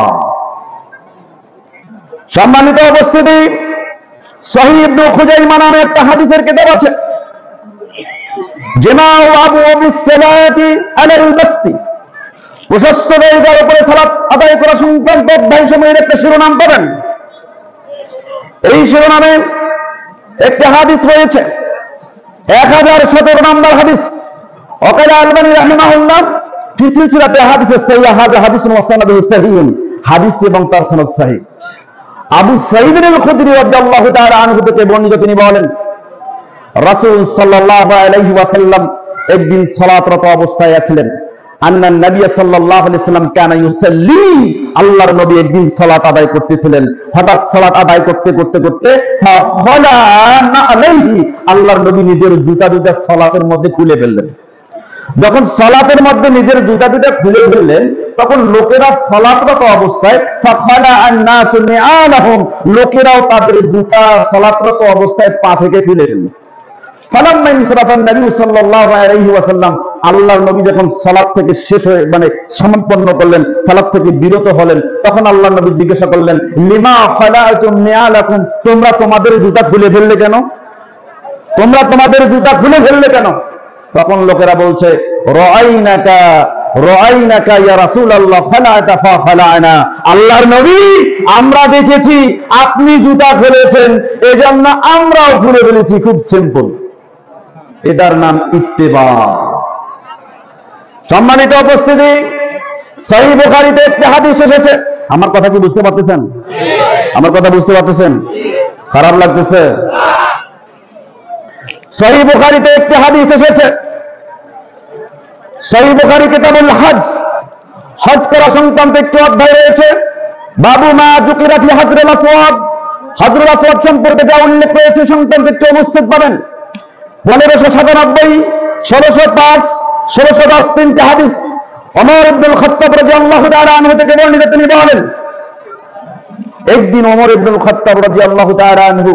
Speaker 1: সম্মানিত উপস্থিতি, সহিহ ইবনে খুজাইমা নামে একটা হাদিসের কিতাব আছে, জামাউ আবওয়াবিস সালাতি আলাল বাসতি, প্রশস্ত জায়গার উপরে সালাত আদায় করা সংক্রান্ত অধ্যায়সমূহের একটা শিরোনাম পাবেন। এই শিরোনামে একটি হাদিস রয়েছে, 1017 নম্বর হাদিস। ওয়াকাল আলবানী রাহিমাহুল্লাহ ফি সিলসিলাতি হাদিসেস সাহিহা, হাযা হাদিসুন ওয়া সানাদুহু সাহিহুন, হাদিস এবং তার সনদ সহিহ। আবু সাঈদ আল খুদরি রাদিয়াল্লাহু তাআলা আনহু থেকে বর্ণিত, তিনি বলেন রাসূল সাল্লাল্লাহু আলাইহি ওয়াসাল্লাম একদিন সালাতরত অবস্থায় আছিলেন। আন্নান নবী সাল্লাল্লাহু আলাইহি ওয়াসাল্লাম কানা ইউসাল্লি, আল্লাহর নবী একদিন সালাত আদায় করতেছিলেন। হঠাৎ সালাত আদায় করতে করতে করতে ফাখলানা আলাইহি, আল্লাহর নবী নিজের জুতা দুটো সালাতের মধ্যে খুলে ফেললেন। যখন সালাতের মধ্যে নিজের জুতা দুটো খুলে ফেললেন, তখন লোকেরা সালাতরত অবস্থায় ফাখলা আন-নাসু নিআলাহুম, লোকেরাও তাদের জুতা সালাতরত অবস্থায় পা থেকে খুলে ফেললেন। ফালাম্মা ইনসারাফান নবী সাল্লাল্লাহু আলাইহি ওয়াসাল্লাম, আল্লাহর নবী যখন সালাত থেকে শেষ হয়ে সমাপন করলেন, সালাত থেকে বিরত হলেন, তখন আল্লাহর নবী জিজ্ঞাসা করলেন, লিমা ফালাতুম নিআলাকুম, তোমরা তোমাদের জুতা খুলে ফেললে কেন? তোমরা তোমাদের জুতা খুলে ফেললে কেন? তখন লোকেরা বলছে, রাআইনাকা ইয়া রাসূলুল্লাহ ফালাতা ফালানা, আল্লাহর নবী আমরা দেখেছি আপনি জুতা খুলেছেন, এজন্য আমরাও খুলে ফেলেছি। খুব সিম্পল, এটার নাম ইত্তেবা। সম্মানিত উপস্থিতি, সহিহ বুখারীতে একটি হাদিস এসেছে। আমার কথা কি বুঝতে পারতেছেন? আমার কথা বুঝতে পারতেছেন? খারাপ লাগতেছে? সহিহ বুখারীতে একটি হাদিস এসেছে, সহিহ বুখারী কিতাবুল হজ, হজ করা সংক্রান্ত একটি অধ্যায় রয়েছে, বাবু মা যুকিরা ফি হজরিল আসওয়াদ, হযরত আসওয়াদ সম্পর্কে যা উল্লেখ রয়েছে সংক্রান্ত একটু উপস্থিত পাবেন। 1597, 1605, 1610 তিনটি হাদিস ওমর ইবনুল খাত্তাব রাদিয়াল্লাহু তাআলা আনহু থেকে বর্ণিত। তিনি বলেন, একদিন ওমর ইবনুল খাত্তাব রাদিয়াল্লাহু তাআলা আনহু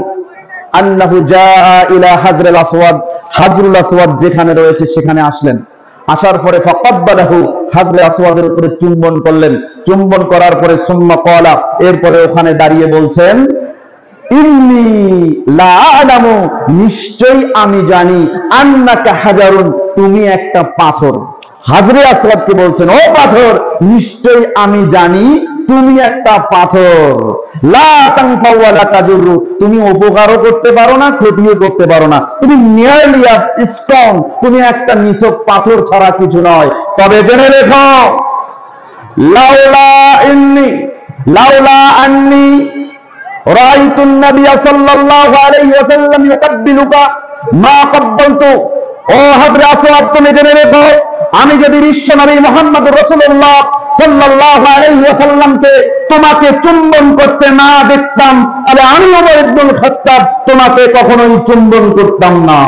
Speaker 1: আন্নাহু জাআ ইলা হাজরুল আসওয়াদ, হাজরুল আসওয়াদ যেখানে রয়েছে সেখানে আসলেন। আসার পরে ফাকাব্বালাহু, হাজরুল আসওয়াদের উপরে চুম্বন করলেন। চুম্বন করার পরে সুম্মা ক্বালা, এরপরে ওখানে দাঁড়িয়ে বলছেন, ইন্নী লা আলামু, নিশ্চয়ই আমি জানি, আন্নাকা হাজারুন, তুমি একটা পাথর। হাজরে আসওয়াদকে বলছেন, ও পাথর, নিশ্চয়ই আমি জানি তুমি একটা পাথর। লা তানফা ওয়া লা তাজুরু, তুমি উপকারও করতে পারো না, ক্ষতিও করতে পারো না, তুমি নিয়ারলি স্ট্রং, তুমি একটা নিছক পাথর ছাড়া কিছু নয়। তবে জেনে রেখো, লাউলা আন্নি রাআইতুন নবী সাল্লাল্লাহু আলাইহি ওয়াসাল্লাম ইউকাব্বিলুকা মা কাব্বালতু। ও হযরত আসওয়াদ, তুমি জেনে রেখো, আমি যদি বিশ্ব নবী মুহাম্মদুর রাসূলুল্লাহ সাল্লাল্লাহু আলাইহি ওয়াসাল্লামকে তোমাকে চুম্বন করতে না দেখতাম, তাহলে আমি ওমর ইবনুল খাত্তাব তোমাকে কখনোই চুম্বন করতাম না।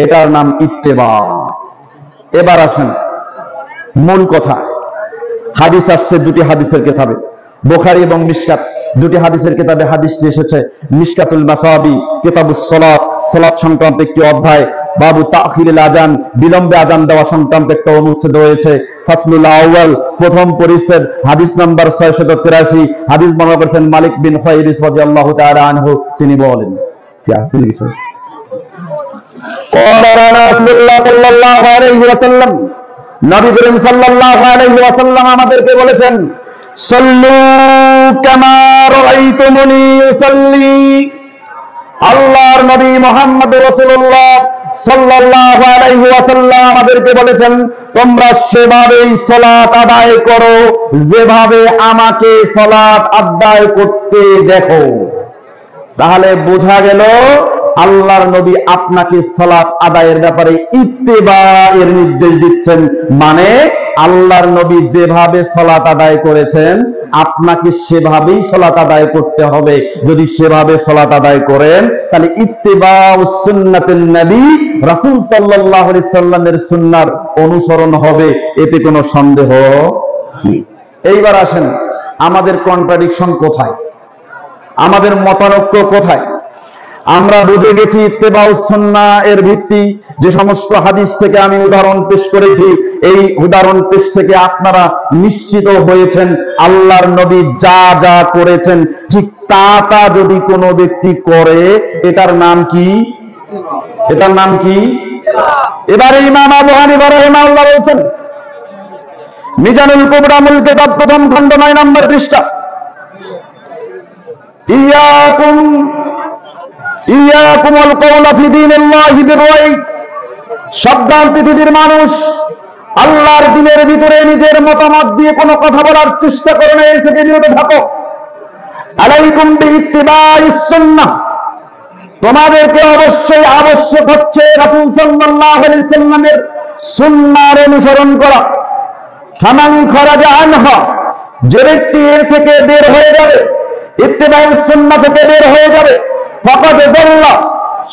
Speaker 1: এটার নাম ইত্তেবা। এবার আসেন মূল কথা। হাদিস আসছে দুটি হাদিসের কিতাবে, বুখারী এবং মিশকাত, দুটি হাদিসের কিতাবে হাদিসটি এসেছে। মিশকাতুল মাসাবি কিতাবুস সালাত, সালাত সংক্রান্ত একটি অধ্যায়, বাবু তাখিরুল আযান, বিলম্বে আযান দেওয়া সংক্রান্ত একটা অনুচ্ছেদ রয়েছে। ফাসলুল আউয়াল, প্রথম পরিচ্ছেদ, হাদিস নাম্বার 683। হাদিস বর্ণনা করেছেন মালিক বিন হুয়াইরিস রাদিয়াল্লাহু তাআলা আনহু। তিনি বলেন, কি আছে লিখেছেন, রাসূলুল্লাহ সাল্লাল্লাহু আলাইহি ওয়াসাল্লাম, নবী করিম সাল্লাল্লাহু আলাইহি ওয়াসাল্লাম আমাদেরকে বলেছেন, সাল্লু কামা রাআইতুমুনি উসাল্লি। আল্লাহর নবী মুহাম্মদ রাসূলুল্লাহ সাল্লাল্লাহু আলাইহি ওয়াসাল্লাম আমাদেরকে বলেছেন, তোমরা সেভাবেই সালাত আদায় করো যেভাবে আমাকে সালাত আদায় করতে দেখো। তাহলে বোঝা গেল আল্লাহর নবী আপনাকে সালাত আদায়ের ব্যাপারে ইত্তেবা এর নির্দেশ দিচ্ছেন। মানে আল্লাহর নবী যেভাবে সালাত আদায় করেছেন আপনাকে সেভাবেই সালাত আদায় করতে হবে। যদি সেভাবে সালাত আদায় করেন তাহলে ইত্তিবাউস সুন্নাতুন নবী, রাসূল সাল্লাল্লাহু আলাইহি সাল্লামের সুন্নাহর অনুসরণ হবে, এতে কোনো সন্দেহ নেই। এইবার আসেন আমাদের কন্ট্রাডিকশন কোথায়, আমাদের মতানৈক্য কোথায়। আমরা বুঝে গেছি ইত্তেবাউস সুন্নাহ এর ভিত্তি, যে সমস্ত হাদিস থেকে আমি উদাহরণ পেশ করেছি, এই উদাহরণ পেশ থেকে আপনারা নিশ্চিত হয়েছেন আল্লাহর নবী যা যা করেছেন ঠিক তা যদি কোনো ব্যক্তি করে এটার নাম কি, এটার নাম কি। এবারে ইমাম আবু হানিফা রাহিমাহুল্লাহ বলেছেন, মিজানুল কুবরা মূল কিতাব, প্রথম খণ্ড 9 নম্বর পৃষ্ঠা, ইয়াকুমুল কওলা ফি দীনিল্লাহি বির-রাই। সাবধান পৃথিবীর মানুষ, আল্লাহর দ্বীনের ভিতরে নিজের মতামত দিয়ে কোনো কথা বলার চেষ্টা করো না, এর থেকে বিরত থাকো। আলাইকুম বিইত্তিবাইস সুন্নাহ, তোমাদেরকে অবশ্যই আবশ্যক হচ্ছে রাসূল সাল্লাল্লাহু আলাইহি সাল্লামের সুন্নাহর অনুসরণ করা। ফামান খারাজা আনহা, যে ব্যক্তি এর থেকে বের হয়ে যাবে, ইত্তিবাইস সুন্নাহ থেকে বের হয়ে যাবে, ফাকাদ যাল্লা,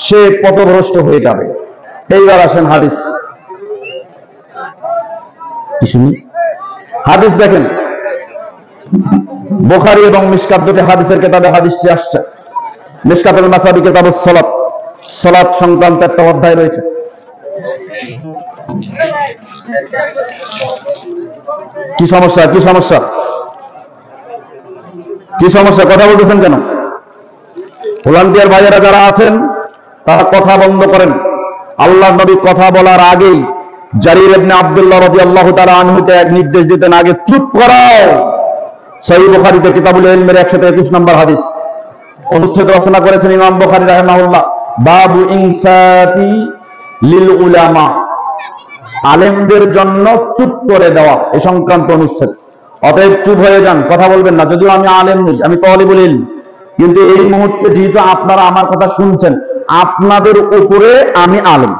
Speaker 1: সে পথভ্রষ্ট হয়ে যাবে। এইবার আসেন হাদিস, হাদিস দেখেন বুখারী এবং মিশকাত দুটি হাদিসের কিতাবে হাদিসটি আসছে। মিশকাতুল মাসাবি কিতাবুস সালাত, সালাত সংক্রান্ত একটা অধ্যায় রয়েছে। কি সমস্যা, কি সমস্যা, কি সমস্যা, কথা বলতেছেন কেন? ভলান্টিয়ার ভাইয়েরা যারা আছেন তারা কথা বন্ধ করেন। আল্লাহর নবী কথা বলার আগেই জারির ইবনে আব্দুল্লাহ রাদিয়াল্লাহু তাআলা আনহুকে এক নির্দেশ দিতেন, আগে চুপ করাও। সহিহ বুখারীতে কিতাবুল ইলমের 121 নম্বর হাদিস, অনুচ্ছেদ রচনা করেছেন ইমাম বুখারী রাহিমাহুল্লাহ, বাবু ইনসাতি লিল উলামা, আলেমদের জন্য চুপ করে দেওয়া, এই সংক্রান্ত অনুচ্ছেদ। অতএব চুপ হয়ে যান, কথা বলবেন না। যদিও আমি আলেম নই, আমি তালিবুল ইলম, কিন্তু এই মুহূর্তে যেহেতু আপনারা আমার কথা শুনছেন, আপনাদের উপরে আমি আলেম।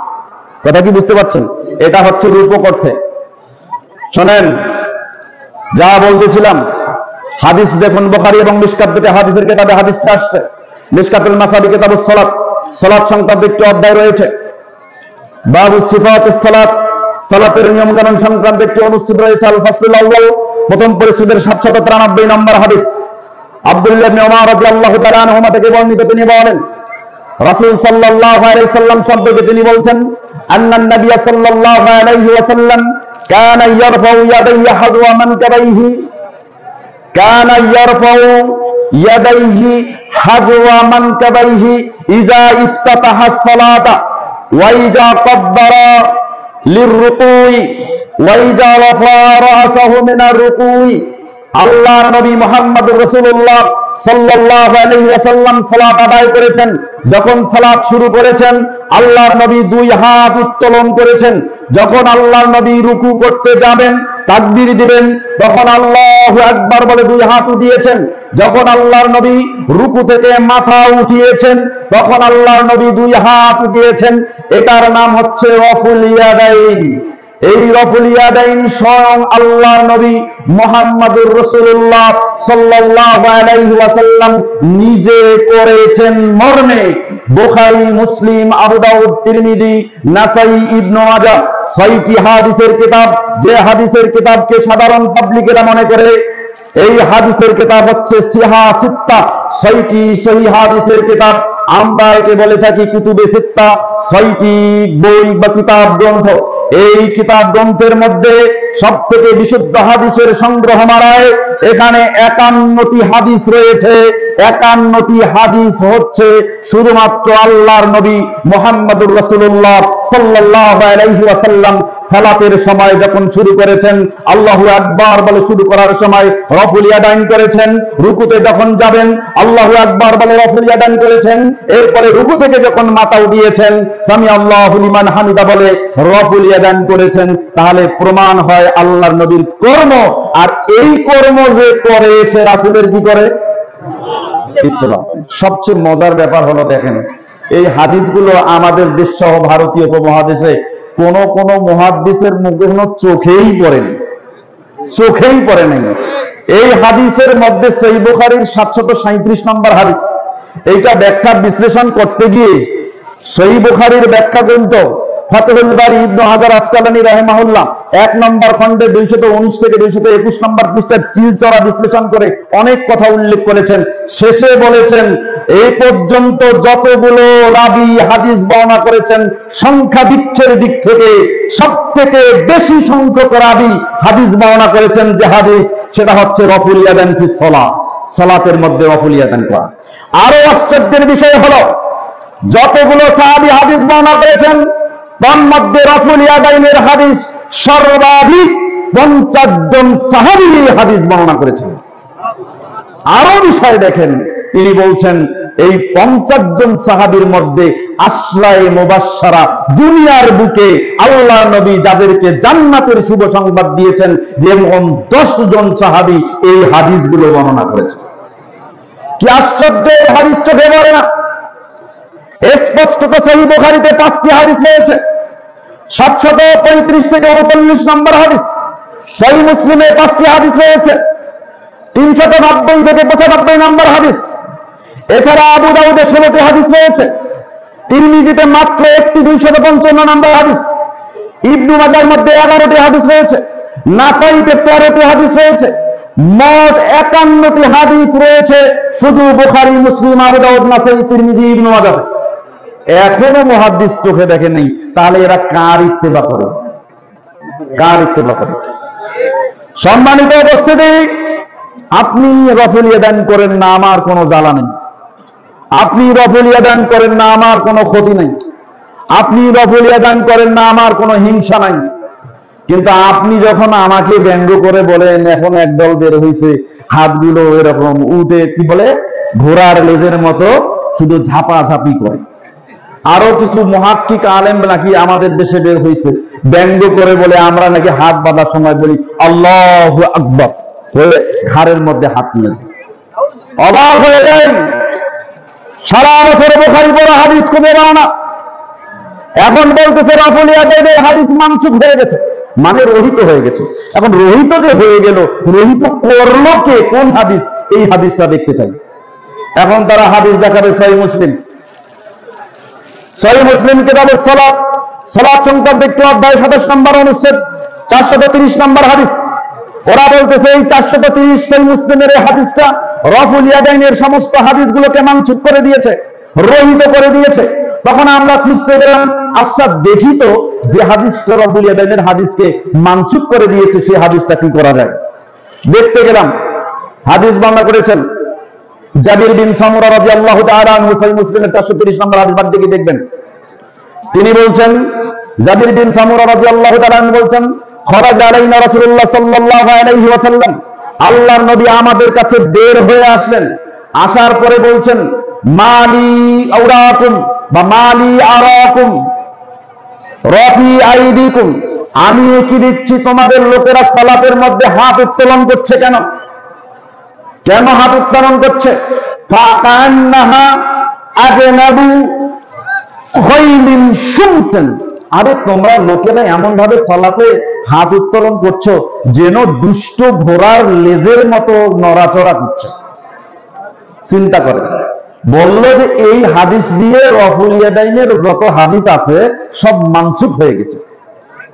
Speaker 1: কথা কি বুঝতে পারছেন? এটা হচ্ছে রূপক অর্থে। শোনেন, যা বলতেছিলাম, হাদিস দেখুন, বুখারী এবং মিশকাত দুটো হাদিসের কিতাবে হাদিসটা আসছে। মিশকাতুল মাসাবি কিতাবুস সালাত, সালাত সংক্রান্ত একটি অধ্যায় রয়েছে। বাবু সিফাতুস সালাত, সালাতের নিয়ম কানুন সংক্রান্ত একটি অনুচ্ছেদ রয়েছে। আল ফাসলুল আউয়াল, প্রথম পরিচ্ছেদের 793 নম্বর হাদিস। আব্দুল্লাহ ইবনে ওমর রাদিয়াল্লাহু তাআলা আনহুমা থেকে বর্ণিত, তিনি বলেন রাসূল সাল্লাল্লাহু আলাইহি ওয়াসাল্লাম সম্পর্কে তিনি বলছেন, আন্নান নবী সাল্লাল্লাহু আলাইহি ওয়াসাল্লাম কানা ইয়ারফাউ ইয়াদাইহি হাযওয়া মানকাবাইহি, কানা ইয়ারফাউ ইয়াদাইহি হাযওয়া মানকাবাইহি ইযা ইফতাতাহা আস-সালাতা ওয়া ইযা কাব্বারা লির-রুকুই ওয়া ইযা রাফা রা'সাহু মিনার রুকুই। আল্লাহর নবী মুহাম্মদুর রাসূলুল্লাহ সাল্লাল্লাহু আলাইহি ওয়াসাল্লাম সালাত আদায় করেছেন। যখন সালাত শুরু করেছেন, আল্লাহর নবী দুই হাত উত্তোলন করেছেন। যখন আল্লাহর নবী রুকু করতে যাবেন, তাকবীর দিবেন, তখন আল্লাহু আকবার বলে দুই হাত উঠিয়েছেন। যখন আল্লাহর নবী রুকু থেকে মাথা উঠিয়েছেন, তখন আল্লাহর নবী দুই হাত উঠিয়েছেন। এটার নাম হচ্ছে রফুল ইয়াদাইন। এই রফুল ইয়াদাইন স্বয়ং আল্লাহর নবী মুহাম্মদুর রাসূলুল্লাহ সাল্লাল্লাহু আলাইহি ওয়াসাল্লাম নিজে করেছেন মর্মে বুখারী, মুসলিম, আবু দাউদ, তিরমিজি, নাসাই, ইবনে মাজাহ 6টি হাদিসের কিতাব। যে হাদিসের কিতাবকে সাধারণ পাবলিকেরা মনে করে এই হাদিসের কিতাব হচ্ছে সিহা সিত্তা, 6টি সহিহ হাদিসের কিতাব। আমরা একে বলে থাকি কুতুবে সিত্তা, 6টি বই বা কিতাব গ্রন্থ। এই কিতাব গ্রন্থের মধ্যে সবথেকে বিশুদ্ধ হাদিসের সংগ্রহ মারায় এখানে 51টি হাদিস রয়েছে। 51টি হাদিস হচ্ছে শুধুমাত্র আল্লাহর নবী মুহাম্মদুর রাসূলুল্লাহ সাল্লাল্লাহু আলাইহি ওয়াসাল্লাম সালাতের সময় যখন শুরু করেছেন, আল্লাহু আকবার বলে শুরু করার সময় রফুল ইয়াদাইন করেছেন। রুকুতে যখন যাবেন, আল্লাহু আকবার বলে রফুল ইয়াদাইন করেছেন। এরপরে রুকু থেকে যখন মাথা উঠিয়েছেন, সামি আল্লাহু লিমান হামিদা বলে রফুল ইয়াদাইন করেছেন। তাহলে প্রমাণ হয় আল্লাহর নবীর কর্ম। আর এই কর্ম যে করে সে রাসূলের কি করে? সবচেয়ে মজার ব্যাপার হলো, দেখেন এই হাদিসগুলো আমাদের দেশ সহ ভারতীয় উপমহাদেশে কোন কোন মুহাদ্দিসের মুখে চোখেই পড়েনি, চোখেই পড়ে নাই। এই হাদিসের মধ্যে সহিহ বুখারীর 737 নম্বর হাদিস, এইটা ব্যাখ্যা বিশ্লেষণ করতে গিয়ে সহিহ বুখারীর ব্যাখ্যা গ্রন্থ ফাতহুল বারী ইবনে হাজার আসকালানী রাহিমাহুল্লাহ 1 নম্বর খণ্ডে 219 থেকে 221 নম্বর পৃষ্ঠার চিলচরা বিশ্লেষণ করে অনেক কথা উল্লেখ করেছেন। শেষে বলেছেন, এই পর্যন্ত যতগুলো রাবী হাদিস বর্ণনা করেছেন, সংখ্যা দিক্ষের দিক থেকে সবথেকে বেশি সংখ্যক রাবী হাদিস বর্ণনা করেছেন যে হাদিস, সেটা হচ্ছে রফুল ইয়াদাইন ফিস সালাত, সালাতের মধ্যে রফুল ইয়াদাইন করা। আরো আশ্চর্যের বিষয় হলো, যতগুলো সাহাবী হাদিস বর্ণনা করেছেন, তার মধ্যে রফুল ইয়াদাইনের হাদিস সর্বাধিক 50 জন সাহাবী হাদিস বর্ণনা করেছেন। আরো বিষয় দেখেন, তিনি বলছেন এই 50 জন সাহাবীর মধ্যে আশরায়ে মুবাশশারা, দুনিয়ার বুকে আল্লাহর নবী যাদেরকে জান্নাতের শুভ সংবাদ দিয়েছেন, যেমন 10 জন সাহাবী এই হাদিসগুলো বর্ণনা করেছেন। কি আশ্চর্য! হাদিস চোখে পড়ে না। স্পষ্টত সহিহ বুখারীতে 5টি হাদিস রয়েছে, 735 থেকে 39 নম্বর হাদিস। সহিহ মুসলিমে 5টি হাদিস রয়েছে, 390 থেকে 95 নম্বর হাদিস। এছাড়া আবু দাউদে 16টি হাদিস রয়েছে, তিরমিজিতে মাত্র একটি 255 নম্বর হাদিস, ইবনে মাজাহর মধ্যে 11টি হাদিস রয়েছে, নাসাইতে 13টি হাদিস রয়েছে। মোট 51টি হাদিস রয়েছে শুধু বুখারী, মুসলিম, আবু দাউদ, নাসাই, তিরমিজি, ইবনে মাজাহ। এখনো মুহাদ্দিস চোখে দেখে নেই, তাহলে এরা কার ইত্তেবা করে? কার ইত্তেবা করে? সম্মানিত উপস্থিতি, আপনি রফুল ইয়াদাইন করেন না, আমার কোনো জ্বালা নেই। আপনি রফুল ইয়াদাইন করেন না, আমার কোনো ক্ষতি নেই। আপনি রফুল ইয়াদাইন করেন না, আমার কোনো হিংসা নাই। কিন্তু আপনি যখন আমাকে ব্যঙ্গ করে বলেন এখন একদল বের হয়েছে, হাতগুলো এরকম উঠে কি বলে ঘোড়ার লেজের মতো শুধু ঝাপাঝাপি করে, আরো কিছু মুহাক্কিক আলেম নাকি আমাদের দেশে বের হয়েছে, ব্যঙ্গ করে বলে আমরা নাকি হাত বাঁধার সময় বলি আল্লাহু আকবার, ঘাড়ের মধ্যে হাত নিয়ে। অবাক হয়ে যায়, সারা বছর বুখারী পড়া হাদিস খুঁজে পাও না, এখন বলতেছে রফুল ইয়াদাইনের হাদিস মানসুখ হয়ে গেছে। মানে রহিত হয়ে গেছে। এখন রহিত যে হয়ে গেল, রহিত করলো কে, কোন হাদিস, এই হাদিসটা দেখতে চাই। এখন তারা হাদিস দেখাবে সহিহ মুসলিম, সহিহ মুসলিম কিতাবুস সালাত, সালাত সংক্রান্ত একটি অধ্যায় 27 নম্বর অনুচ্ছেদ 430 নম্বর হাদিস। ওরা বলতেছে এই 430 সহিহ মুসলিমের এই হাদিসটা রফুল ইয়াদাইনের সমস্ত হাদিসগুলোকে মানসুখ করে দিয়েছে, রহিত করে দিয়েছে। তখন আমরা খুঁজতে গেলাম, আচ্ছা দেখি তো যে হাদিসটা রফুল ইয়াদাইনের হাদিসকে মানসুখ করে দিয়েছে সেই হাদিসটা কি করা যায়। দেখতে গেলাম, হাদিস বর্ণনা করেছেন জাবির বিন সামুরা রাদিয়াল্লাহু তাআলা আনহু, সহিহ মুসলিমের 430 নম্বর হাদিস বাদ দিকে দেখবেন। তিনি বলছেন, জাবির বিন সামুরা রাদিয়াল্লাহু তাআলা আনহু বলছেন, খরাজা আলাইনা রাসূলুল্লাহ সাল্লাল্লাহু আলাইহি ওয়াসাল্লাম, আল্লাহর নবী আমাদের কাছে বের হয়ে আসলেন। আসার পরে বলছেন, মালি আওরাকুম বা মালি আরাকুম রাফি আইদিকুম, আমি কি দেখছি তোমাদের লোকেরা সালাতের মধ্যে হাত উত্তোলন করছে, কেন কেন হাত উত্তোলন করছে? ফাকান্নাহা আজনাবু খাইলিন শুমসেন, আরে তোমরা লোকেরা এমন ভাবে সালাতে হাত উত্তোলন করছো যেন দুষ্ট ঘোড়ার লেজের মতো নড়াচড়া করছে। চিন্তা করেন, বলল যে এই হাদিস দিয়ে রফুল ইয়াদাইনের যত হাদিস আছে সব মানসুখ হয়ে গেছে।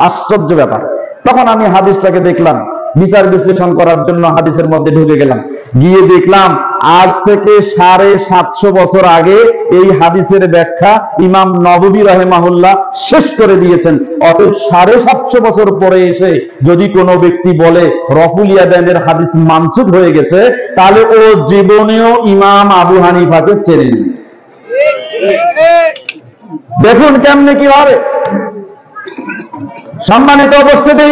Speaker 1: আশ্চর্য ব্যাপার। তখন আমি হাদিসটাকে দেখলাম, বিচার বিশ্লেষণ করার জন্য হাদিসের মধ্যে ঢুকে গেলাম, গিয়ে দেখলাম আজ থেকে 750 বছর আগে এই হাদিসের ব্যাখ্যা ইমাম নববী রাহিমাহুল্লাহ শেষ করে দিয়েছেন। অতএব 750 বছর পরে এসে যদি কোনো ব্যক্তি বলে রফুল ইয়াদাইনের হাদিস মানসুখ হয়ে গেছে, তাহলে ও জীবনেও ইমাম আবু হানিফাকে চেনেনি। দেখুন কেমনে কিভাবে। সম্মানিত উপস্থিতি,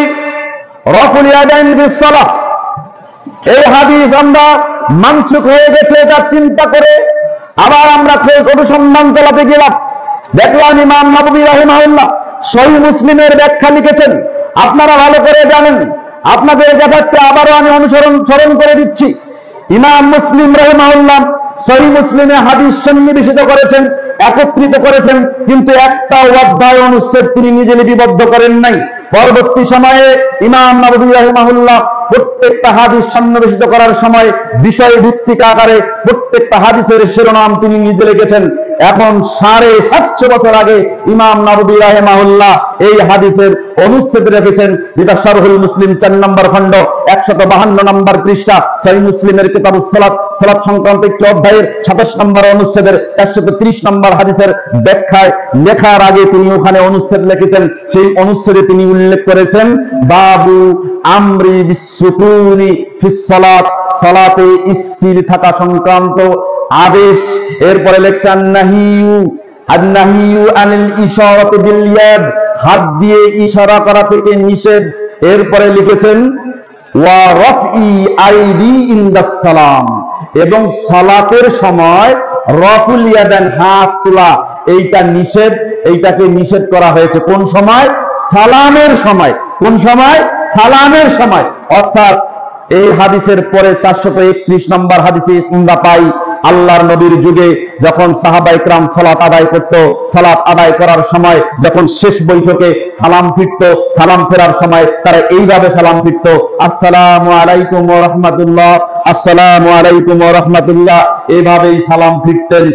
Speaker 1: রফুল ইয়াদাইন বিসসালাহ এই হাদিস আমরা মানসুখ হয়ে গেছে এটা চিন্তা করে আবার আমরা খোঁজ অনুসন্ধান চালাতে গেলাম। দেখলাম ইমাম নববী রাহিমাহুল্লাহ সহিহ মুসলিমের ব্যাখ্যা লিখেছেন। আপনারা ভালো করে জানেন, আপনাদের ব্যাপারটা আবারও আমি স্মরণ করে দিচ্ছি। ইমাম মুসলিম রাহিমাহুল্লাহ সহিহ মুসলিমে হাদিস সন্নিবেশিত করেছেন, একত্রিত করেছেন, কিন্তু একটা অধ্যায় অনুচ্ছেদ তিনি নিজে লিপিবদ্ধ করেন নাই। পরবর্তী সময়ে ইমাম নববী রাহিমাহুল্লাহ প্রত্যেকটা হাদিস সন্নিবেশিত করার সময় বিষয় ভিত্তিক আকারে প্রত্যেকটা হাদিসের শিরোনাম তিনি নিজে লিখেছেন। এখন 750 বছর আগে ইমাম নববী রাহিমাহুল্লাহ এই হাদিসের অনুচ্ছেদ রেখেছেন, যেটা শারহুল মুসলিম 4 নম্বর খণ্ড 152 নম্বর পৃষ্ঠা, সহিহ মুসলিমের কিতাবুস সালাত, সালাত সংক্রান্ত একটি অধ্যায়ের 27 নম্বর অনুচ্ছেদের 430 নম্বর হাদিসের ব্যাখ্যায় লেখার আগে তিনি ওখানে অনুচ্ছেদ লিখেছেন। সেই অনুচ্ছেদে তিনি উল্লেখ করেছেন বাবু আমরি বিসসুকুনি ফিস সালাত, সালাতে স্থির থাকা সংক্রান্ত আদেশ। এরপরে লেখছেন নাহিয়ু আনিল ইশারাতি বিল ইয়াদ, হাত দিয়ে ইশারা করা থেকে নিষেধ। এরপরে লিখেছেন ওয়া রাফই আইদি ইনদাস সালাম, এবং সালাতের সময় রফুল ইয়াদান হাত তোলা এইটা নিষেধ, এইটাকে নিষেধ করা হয়েছে। কোন সময়? সালামের সময়। কোন সময়? সালামের সময়। অর্থাৎ এই হাদিসের পরে 431 নম্বর হাদিসে আমরা পাই আল্লাহর নবীর যুগে যখন সাহাবায়ে কেরাম সালাত আদায় করত, সালাত আদায় করার সময় যখন শেষ বৈঠকে সালাম ফিরত, সালাম ফেরার সময় তারা এইভাবে সালাম ফিরত, আসসালামু আলাইকুম ওয়া রাহমাতুল্লাহ, আসসালামু আলাইকুম ওয়া রাহমাতুল্লাহ, এভাবেই সালাম ফিরতেন।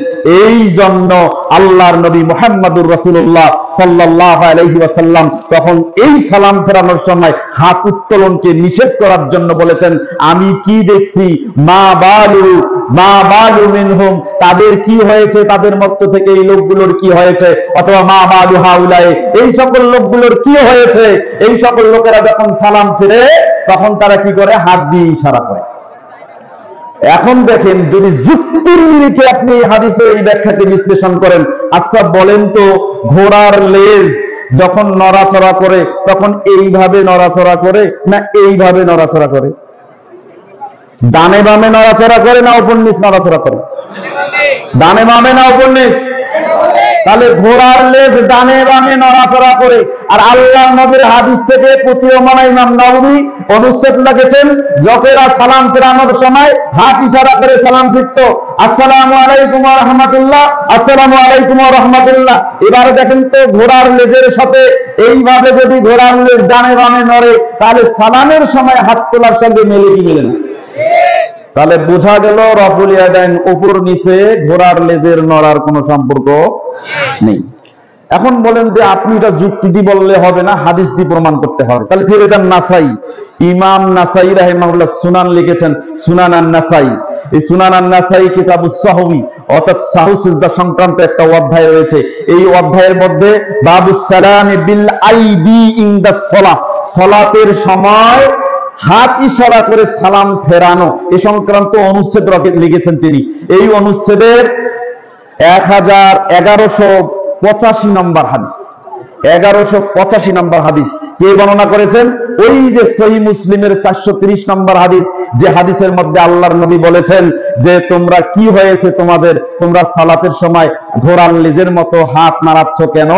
Speaker 1: এই জন্য আল্লাহর নবী মুহাম্মদুর রাসূলুল্লাহ সাল্লাল্লাহু আলাইহি ওয়াসাল্লাম তখন এই সালাম ফেরানোর সময় হাত উত্তোলনকে নিষেধ করার জন্য বলেছেন, আমি কি দেখছি মা বালু মিনহুম, তাদের কি হয়েছে, তাদের মধ্য থেকে এই লোকগুলোর কি হয়েছে, অথবা মা বালু হাউলায়ে, এই সকল লোকগুলোর কি হয়েছে। এই সকল লোকেরা যখন সালাম ফিরে তখন তারা কি করে? হাত দিয়ে ইশারা করে। এখন দেখেন, যদি যুক্তির নিরিখে আপনি হাদিসের এই ব্যাখ্যাকে বিশ্লেষণ করেন, আচ্ছা বলেন তো, ঘোড়ার লেজ যখন নড়াচড়া করে তখন এইভাবে নড়াচড়া করে না এইভাবে নড়াচড়া করে? ডানে বামে নড়াচড়া করে না উপর নিচ নড়াচড়া করে? ডানে বামে না উপর নিচ? তাহলে ঘোড়ার লেজ ডানে বামে নড়াচড়া করে। আর আল্লাহ নবীর হাদিস থেকে প্রতীয়মান ইমাম নববী অনুচ্ছেদ লিখেছেন, লোকেরা সালাম ফেরানোর সময় হাত ইশারা করে সালাম ফিরত, আসসালামু আলাইকুম ওয়া রাহমাতুল্লাহ, আসসালামু আলাইকুম ওয়া রাহমাতুল্লাহ। এবার দেখেন তো ঘোড়ার লেজের সাথে এইভাবে যদি ঘোড়ার লেজ ডানে বামে নড়ে, তাহলে সালামের সময় হাত তোলার সঙ্গে মেলে কি মেলে না? তাহলে বোঝা গেল রফুল ইয়াদাইন উপর নিচে ঘোড়ার লেজের নড়ার কোনো সম্পর্ক নেই। এখন বলেন যে আপনি এটা যুক্তি দিয়ে বললে হবে না, হাদিস দিয়ে প্রমাণ করতে হবে। তাহলে ফিরে যান নাসাই, ইমাম নাসাই রাহিমাহুল্লাহ সুনান লিখেছেন, সুনান আন-নাসাই। এই সুনান আন-নাসাই কিতাবুস সাহবি অর্থাৎ সাহু সিজদা সংক্রান্ত একটা অধ্যায় রয়েছে। এই অধ্যায়ের মধ্যে বাবুস সালামি বিল আইদি ইনদা সালাহ, সালাতের সময় হাত ইশারা করে সালাম ফেরানো এ সংক্রান্ত অনুচ্ছেদ লিখেছেন তিনি। এই অনুচ্ছেদের 1185 নম্বর হাদিস, 1185 নম্বর হাদিস কে বর্ণনা করেছেন? ওই যে সহিহ মুসলিমের 430 নম্বর হাদিস, যে হাদিসের মধ্যে আল্লাহর নবী বলেছেন যে তোমরা কি হয়েছে তোমাদের, তোমরা সালাতের সময় ঘোড়ার লেজের মতো হাত নাড়াচ্ছ কেন?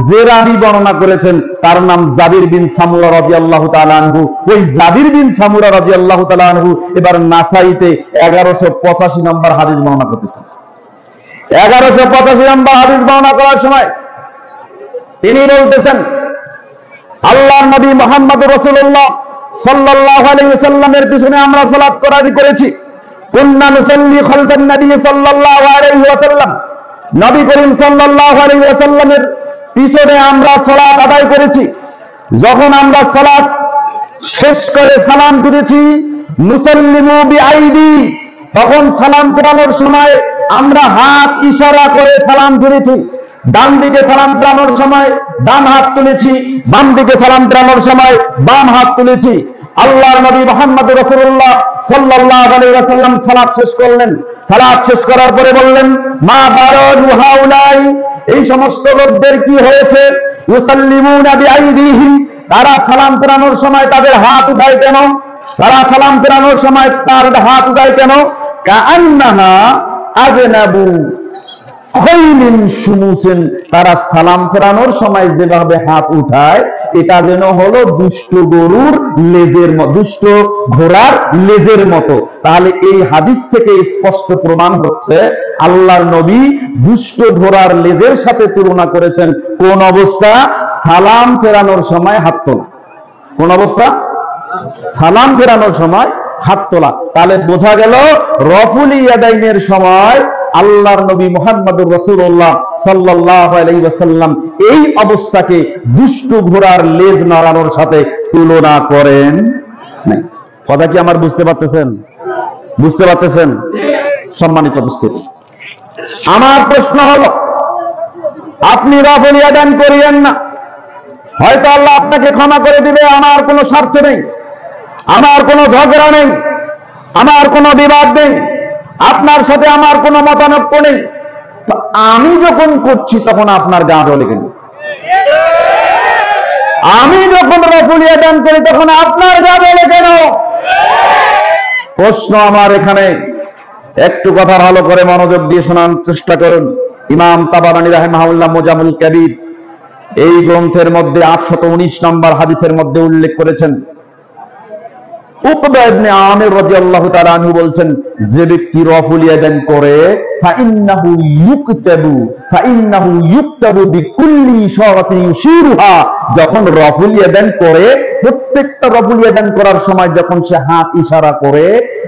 Speaker 1: যে রাবী বর্ণনা করেছেন তার নাম জাবির বিন সামুরা রাদিয়াল্লাহু তাআলা আনহু। ওই জাবির বিন সামুরা রাদিয়াল্লাহু তাআলা আনহু এবার নাসাইতে 1185 নম্বর হাদিস বর্ণনা করতেছেন। 1185 নম্বর হাদিস বর্ণনা করার সময় তিনি বলতেছেন, আল্লাহর নবী মুহাম্মদ রাসূলুল্লাহ সাল্লাল্লাহু আলাইহি ওয়াসাল্লামের পিছনে আমরা সালাত করেছি। কুন্না নুসাল্লি খালফান নবী সাল্লাল্লাহু আলাইহি ওয়াসাল্লাম, নবী করিম সাল্লাল্লাহু আলাইহি ওয়াসাল্লামের পিছনে আমরা সালাত আদায় করেছি। যখন আমরা সালাত শেষ করে সালাম ফিরেছি, নুসাল্লিমু বিআইদি, তখন সালাম ফেরানোর সময় আমরা হাত ইশারা করে সালাম ফিরেছি। ডান দিকে সালাম ফেরানোর সময় ডান হাত তুলেছি, বাম দিকে সালাম ফেরানোর সময় বাম হাত তুলেছি। আল্লাহর নবী মুহাম্মদ রাসূলুল্লাহ সাল্লাল্লাহু আলাইহি ওয়াসাল্লাম সালাত শেষ করলেন। সালাত শেষ করার পরে বললেন, মা বারাদু হাউলাই, এই সমস্ত লোকদের কি হয়েছে? ইউসাল্লিমুনা বিআইদিহিম, তারা সালাম ফেরানোর সময় তাদের হাত উঠায় কেন? তারা সালাম ফেরানোর সময় তার হাত উঠায় কেন? কাআন্নাহা আজনাবু খাইলিন শুমুসিন, তারা সালাম ফেরানোর সময় যেভাবে হাত উঠায় এটা যেন হলো দুষ্ট গরুর লেজের মতো, দুষ্ট ঘোড়ার লেজের মতো। তাহলে এই হাদিস থেকে স্পষ্ট প্রমাণ হচ্ছে আল্লাহর নবী দুষ্ট ঘোড়ার লেজের সাথে তুলনা করেছেন কোন অবস্থা? সালাম ফেরানোর সময় হাত তোলা। কোন অবস্থা? সালাম ফেরানোর সময় হাত তোলা। তাহলে বোঝা গেল রফুল ইয়াদাইনের সময় আল্লাহর নবী মুহাম্মদুর রাসূলুল্লাহ সাল্লাল্লাহু আলাইহি ওয়াসাল্লাম এই অবস্থাকে দুষ্ট ঘোড়ার লেজ নাড়ানোর সাথে তুলনা করেন না। কথা কি আমার বুঝতে পারতেছেন? বুঝতে পারতেছেন? সম্মানিত উপস্থিতি, আমার প্রশ্ন হলো, আপনি রফুল ইয়াদান করিয়েন না, হয়তো আল্লাহ আপনাকে ক্ষমা করে দিবে, আমার কোনো স্বার্থ নেই, আমার কোনো ঝগড়া নেই, আমার কোনো বিবাদ নেই, আপনার সাথে আমার কোনো মতানৈক্য নেই। আমি যখন করছি তখন আপনার গা জ্বলে কেন? আমি যখন রফুল ইয়াদান করি তখন আপনার গা জ্বলে কেন? প্রশ্ন আমার এখানে, একটু কথা ভালো করে মনোযোগ দিয়ে শোনার চেষ্টা করুন। ইমাম তাবারানী রাহিমাহুল্লাহ মুজামুল কাবীর এই গ্রন্থের মধ্যে 819 নম্বর হাদিসের মধ্যে উল্লেখ করেছেন, উকবা ইবনে আমির রাদিয়াল্লাহু তাআলা আনহু বলছেন, যে ব্যক্তি রফুল ইয়াদান করে ফাইন্নাহু ইউকতাবু বিকুল্লি ইশারাতিন ইউশিরুহা, যখন রফুল ইয়াদান করে, প্রত্যেকটা রফুল ইয়াদান করার সময় যখন সে হাত ইশারা করে,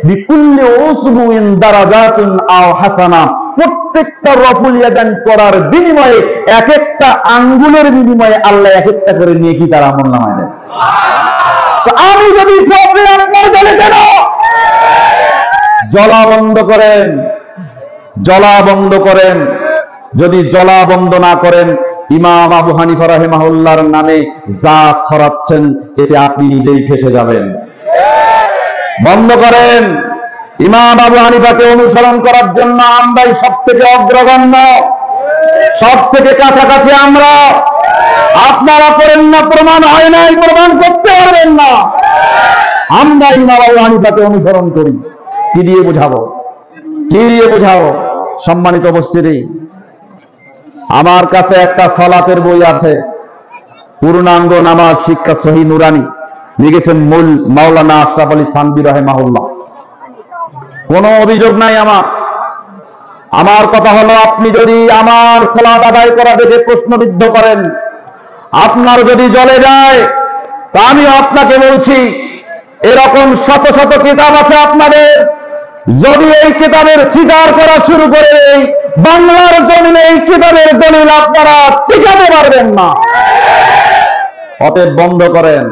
Speaker 1: বিকুল্লি উসবুইন দারাজাতুন আও হাসানা, প্রত্যেকটা রফুল ইয়াদান করার বিনিময়ে এক একটা আঙ্গুলের বিনিময়ে আল্লাহ এক একটা করে নেকি তার আমলনামায় দেন। আমি যদি আপনার জলে কেন? জলা বন্ধ করেন, জলা বন্ধ করেন। যদি জলা বন্ধ না করেন, ইমাম আবু হানিফা রাহিমাহুল্লাহর নামে যা ছড়াচ্ছেন এতে আপনি নিজেই ফেঁসে যাবেন। বন্ধ করেন। ইমাম আবু হানিফাকে অনুসরণ করার জন্য আমরাই সব থেকে অগ্রগণ্য, সব থেকে কাছাকাছি আমরা। আপনারা করেন না, প্রমাণ হয় নাই, প্রমাণ করতে পারবেন না। আমরা ইমাম আবু হানিফাকে অনুসরণ করি। কি দিয়ে বোঝাবো? কি দিয়ে বোঝাবো? সম্মানিত উপস্থিতি, আমার কাছে একটা সালাতের বই আছে, পূর্ণাঙ্গ নামাজ শিক্ষা সহি নুরানি, লিখেছেন মূল মাওলানা আশরাফ আলী থানভী রাহিমাহুল্লাহ। কোনো অভিযোগ নাই আমার কথা হলো, আপনি যদি আমার সালাত আদায় করা দেখে প্রশ্নবিদ্ধ করেন, আপনার যদি জ্বলে যায়, তা আমি আপনাকে বলছি এরকম শত শত কিতাব আছে আপনাদের, যদি এই কিতাবের স্বীকার করা শুরু করে এই বাংলার জমিনে এই কিতাবের দলিল আপনারা টিকাতে পারবেন না। অতএব বন্ধ করেন,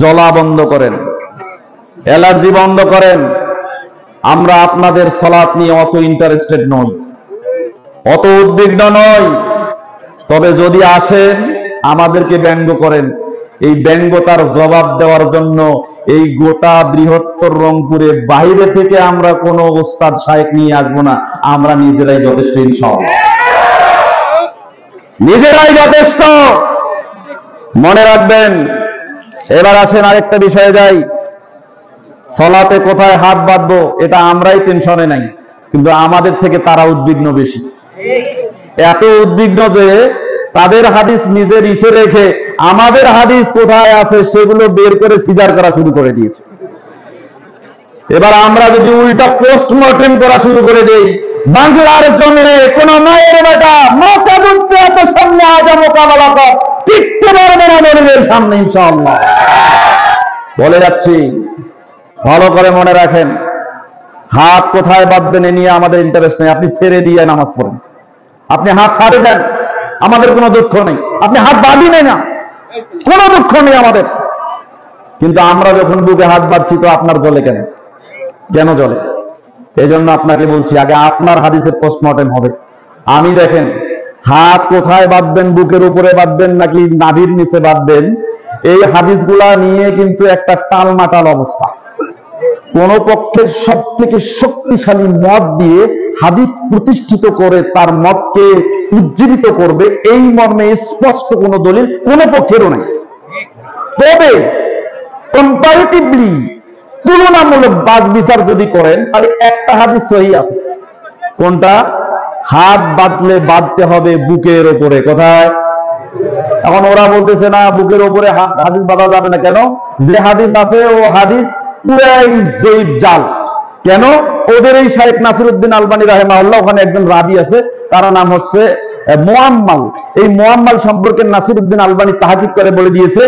Speaker 1: জ্বলা বন্ধ করেন, অ্যালার্জি বন্ধ করেন। আমরা আপনাদের সালাত নিয়ে অত ইন্টারেস্টেড নই, অত উদ্বিগ্ন নই। তবে যদি আসেন আমাদেরকে ব্যঙ্গ করেন, এই ব্যঙ্গতার জবাব দেওয়ার জন্য এই গোটা বৃহত্তর রংপুরে বাইরে থেকে আমরা কোনো ওস্তাদ শায়েখ নিয়ে আসবো না, আমরা নিজেরাই যথেষ্ট, ইনশাআল্লাহ নিজেরাই যথেষ্ট। মনে রাখবেন। এবার আসেন আরেকটা বিষয়ে যাই। সালাতে কোথায় হাত বাঁধবো এটা আমরাই টেনশনে নাই, কিন্তু আমাদের থেকে তারা উদ্বিগ্ন বেশি। এত উদ্বিগ্ন যে তাদের হাদিস নিজের ইসে রেখে আমাদের হাদিস কোথায় আছে সেগুলো বের করে সিজার করা শুরু করে দিয়েছে। এবার আমরা যদি উল্টা পোস্টমর্টেম করা শুরু করে দেই, বাংলার জমিনে কোন মায়ের বেটা মাথা বুঝতে এত সামনে আজ মোকাবেলা কর টিকতে পারবে না দলিলের সামনে, ইনশাআল্লাহ বলে যাচ্ছি। ভালো করে মনে রাখেন, হাত কোথায় বাঁধবেন এ নিয়ে আমাদের ইন্টারেস্ট নেই। আপনি ছেড়ে দিয়ে নামাজ পড়েন, আপনি হাত ছাড়ে দেন, আমাদের কোনো দুঃখ নেই। আপনি হাত বাঁধিলেন না, কোনো দুঃখ নেই আমাদের। কিন্তু আমরা যখন বুকে হাত বাঁধছি তো আপনার জ্বলে কেন? কেন জ্বলে? এই জন্য আপনাকে বলছি, আগে আপনার হাদিসের পোস্টমর্টেম হবে। আমি দেখেন, হাত কোথায় বাঁধবেন, বুকের উপরে বাঁধবেন নাকি নাভির নিচে বাঁধবেন, এই হাদিসগুলা নিয়ে কিন্তু একটা টালমাটাল অবস্থা। কোন পক্ষের সব থেকে শক্তিশালী মত দিয়ে হাদিস প্রতিষ্ঠিত করে তার মতকে উজ্জীবিত করবে, এই মর্মে স্পষ্ট কোন দলিল কোন পক্ষেরও নেই। তবে কম্পারেটিভলি তুলনামূলক বাজ বিচার যদি করেন, তাহলে একটা হাদিস সহি আছে। কোনটা? হাত বাঁধলে বাঁধতে হবে বুকের ওপরে। কোথায়? এখন ওরা বলতেছে না বুকের ওপরে হাদিস বাঁধা যাবে না। কেন? যে হাদিস আছে ও হাদিস পুরাই জয়ীফ জাল। কেন? ওদের এই শাইখ নাসিরউদ্দিন আলবানী রাহিমাহুল্লাহ, ওখানে একজন রাবি আছে, তার নাম হচ্ছে মুআম্মাল। এই মুআম্মাল সম্পর্কে নাসিরউদ্দিন আলবানী তাহকিক করে বলে দিয়েছে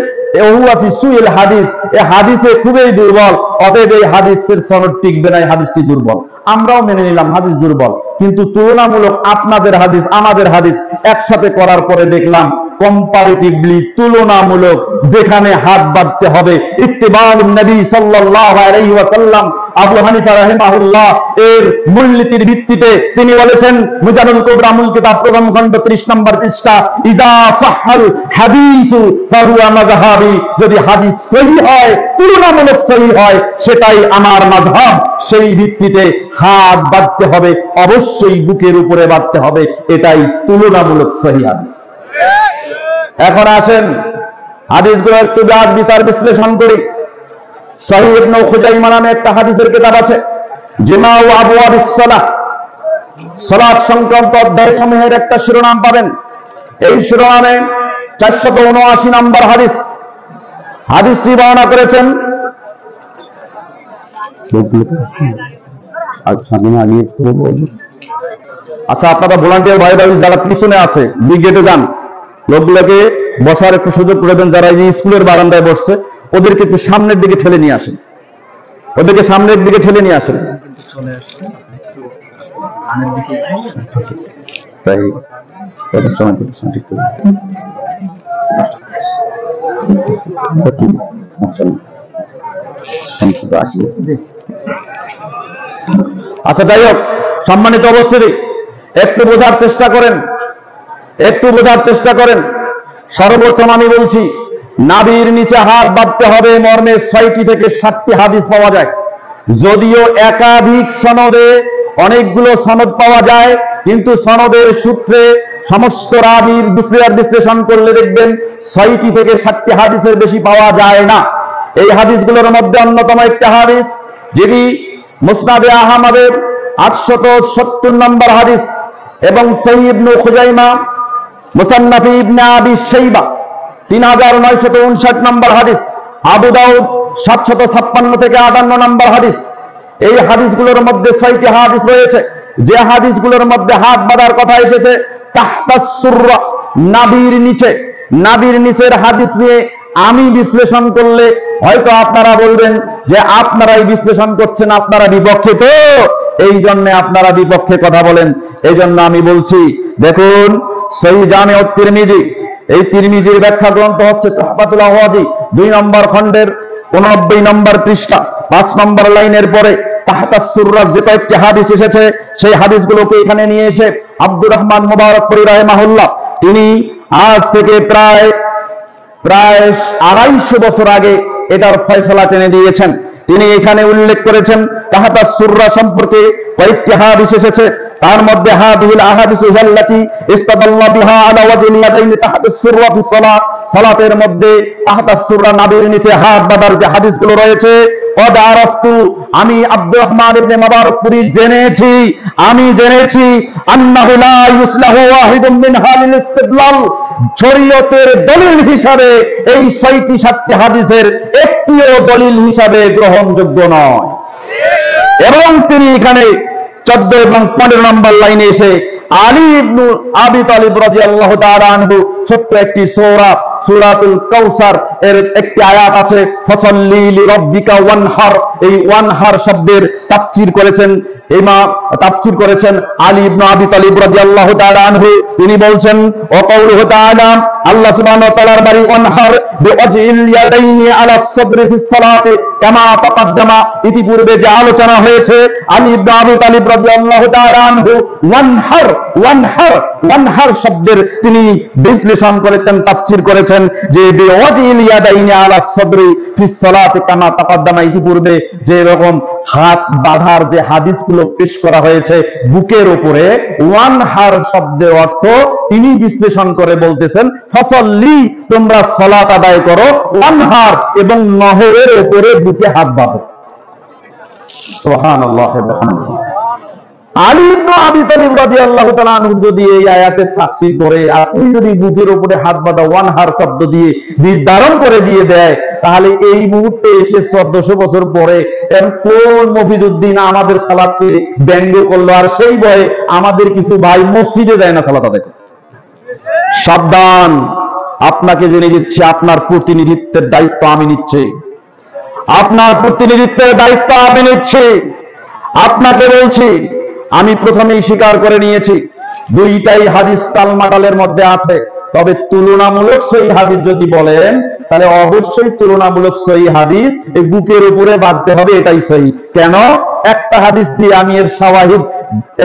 Speaker 1: হাদিস, এই হাদিসে খুবই দুর্বল, অতএব এই হাদিসের সনদ টিকবে না, এই হাদিসটি দুর্বল। আমরাও মেনে নিলাম হাদিস দুর্বল, কিন্তু তুলনামূলক আপনাদের হাদিস আমাদের হাদিস একসাথে করার পরে দেখলাম কম্পারেটিভলি তুলনামূলক যেখানে হাত বাঁধতে হবে ইত্তিবাউন নবী সাল্লাল্লাহু আলাইহি ওয়াসাল্লাম, আবু হানিফা রাহিমাহুল্লাহ এর মূলনীতির ভিত্তিতে তিনি বলেছেন, মুজানুল কুবরা মূল কিতাব প্রথম খণ্ড 30 নম্বর পৃষ্ঠা, ইযা সাহহাল হাদিসু ফাহুয়া মাযহাবি, যদি হাদিস সহিহ হয়, তুলনামূলক সহিহ হয়, সেটাই আমার মাযহাব। সেই ভিত্তিতে হাত বাঁধতে হবে, অবশ্যই বুকের উপরে বাঁধতে হবে, এটাই তুলনামূলক সহিহ হাদিস। এখন আসেন হাদিসগুলো একটু বিচার বিশ্লেষণ করি। সহিহ ইবনে খুজাইমা নামে একটা হাদিসের কিতাব আছে, জিমাউ আবওয়াবিস সালাহ, সালাত সংক্রান্ত অধ্যায়সমূহের একটা শিরোনাম পাবেন। এই শিরোনামে 479 নম্বর হাদিস, হাদিসটি বর্ণনা করেছেন আচ্ছা আপনারা ভলান্টিয়ার ভাই ভাই যারা পিছনে আছে গেটে যান, লোকগুলোকে বসার একটু সুযোগ করে দেন। যারা এই যে স্কুলের বারান্দায় বসছে ওদেরকে একটু সামনের দিকে ঠেলে নিয়ে আসেন, ওদেরকে সামনের দিকে ঠেলে নিয়ে আসেন। আচ্ছা যাই হোক, সম্মানিত উপস্থিতি, একটু বোঝার চেষ্টা করেন, একটু বোঝার চেষ্টা করেন। সর্বপ্রথম আমি বলছি, নাভির নিচে হাত বাঁধতে হবে মর্মে 6টি থেকে 7টি হাদিস পাওয়া যায়। যদিও একাধিক সনদে অনেকগুলো সনদ পাওয়া যায়, কিন্তু সনদের সূত্রে সমস্ত রাবীর বিশ্লেষণ করলে দেখবেন 6টি থেকে 7টি হাদিসের বেশি পাওয়া যায় না। এই হাদিসগুলোর মধ্যে অন্যতম একটি হাদিস, যেটি মুসনাদে আহমদের 870 নম্বর হাদিস এবং সহিহ ইবনে খুজাইমা মুসান্নাফ ইবনে আবি শাইবা 3959 নম্বর হাদিস, আবু দাউদ 756 থেকে 58 নম্বর হাদিস। এই হাদিসগুলোর মধ্যে 6টি হাদিস রয়েছে যে হাদিসগুলোর মধ্যে হাত বাঁধার কথা এসেছে তাহতাস সুররা, নাভির নিচে। নাভির নিচের হাদিস নিয়ে আমি বিশ্লেষণ করলে হয়তো আপনারা বলবেন যে আপনারাই বিশ্লেষণ করছেন, আপনারা বিপক্ষে, তো এই জন্য আপনারা বিপক্ষে কথা বলেন। এই জন্য আমি বলছি, দেখুন সহিহ জামে তিরমিজি, এই তিরমিজির ব্যাখ্যা গ্রন্থ হচ্ছে তুহফাতুল আওয়াজি 2 নম্বর খণ্ডের 89 নম্বর পৃষ্ঠা 5 নম্বর লাইনের পরে তাহতাস সুররার যে কয়েকটি হাদিস এসেছে সেই হাদিসগুলোকে এখানে নিয়ে এসে আব্দুর রহমান মুবারকপুরী রাহিমাহুল্লাহ তিনি আজ থেকে প্রায় 250 বছর আগে এটার ফয়সালা টেনে দিয়েছেন। তিনি এখানে উল্লেখ করেছেন তাহতাস সুররা সম্পর্কে কয়েকটি হাদিস এসেছে, তার মধ্যে হাদিল আহাদিসু আল্লাতী ইস্তাদাল্লা বিহা আলা ওয়াজহিল ইয়াদাইনি তাহতাস সুররা ফি সালাত, সালাতের মধ্যে তাহতাস সুররা নাভির নিচে হাত বাঁধার যে হাদিসগুলো রয়েছে, কদ আরাফতু, আমি আব্দুর রহমান ইবনে মুবারকপুরী আমি জেনেছি আন্নাহু লা ইউসলাহু ওয়াহিদুম মিন হালিল ইস্তিদলাল, শরীয়তের দলিল হিসাবে এই 6টি হাদিসের একটিও দলিল হিসাবে গ্রহণযোগ্য নয়। এবং তিনি এখানে 14 এবং 15 নম্বর লাইনে এসে আলী ইবনে আবি তালিব রাদিয়াল্লাহু তাআলা আনহু ছোট্ট একটি সূরা, সূরাতুল কাউসার এর একটি আয়াত আছে, ফাসাল্লি লিরাব্বিকা ওয়ানহার, এই ওয়ানহার শব্দের তাফসীর করেছেন আলী ইবনে আবি তালিব রাদিয়াল্লাহু তাআলা আনহু। তিনি বলছেন ও কাউলুহু তাআলা, আল্লাহ সুবহানাহু ওয়া তাআলার বাড়ি ওয়ানহার বিওয়াজহিল ইয়াদাইনি আলা সাদরি ফিস সালাতি কামা তাকাদ্দামা, ইতিপূর্বে যে আলোচনা হয়েছে আলী ইবনে আবি তালিব রাদিয়াল্লাহু তাআলা আনহু ওয়ানহার শব্দের তিনি বিশ্লেষণ করেছেন, তাফসীর করেছেন যে বিওয়াজহিল ইয়াদাইনি আলা সাদরি ফিস সালাতি কামা তাকাদ্দামা, ইতিপূর্বে যে রকম হাত বাঁধার যে হাদিসগুলো পেশ করা হয়েছে বুকের উপরে, ওয়ানহার শব্দের অর্থ তিনি বিশ্লেষণ করে বলতেছেন ফাসাল্লি, তোমরা সালাত আদায় করো, ওয়ানহার এবং নহরের উপরে বুকে হাত বাঁধো। সুবহানাল্লাহ ওয়া বিহামদিহি। আলী ইবনে আবি তালিব রাদিয়াল্লাহু তাআলা আনহু যদি এই আয়াতের তাফসীর করে, আপনি যদি বুকের উপরে হাত বাঁধা ওয়ানহার শব্দ দিয়ে নির্ধারণ করে দিয়ে দেয়, তাহলে এই মুহূর্তে এসে 1400 বছর পরে কোন মফিজউদ্দিন আমাদের সালাতকে ব্যঙ্গ করলো, আর সেই ভয়ে আমাদের কিছু ভাই মসজিদে যায় না সালাত আদায় করতে। সাবধান, আপনাকে জেনে দিচ্ছি আপনার প্রতিনিধিত্বের দায়িত্ব আমি নিচ্ছি, আপনার প্রতিনিধিত্বের দায়িত্ব আমি নিচ্ছি। আপনাকে বলছি, আমি প্রথমেই স্বীকার করে নিয়েছি 2টাই হাদিস তালমাটালের মধ্যে আছে, তবে তুলনামূলক সহিহ হাদিস যদি বলেন তাহলে অবশ্যই তুলনামূলক সহিহ হাদিস এই বুকের উপরে বাঁধতে হবে, এটাই সহিহ। কেন? একটা হাদিস দিয়ে আমি এর শাওয়াহিদ,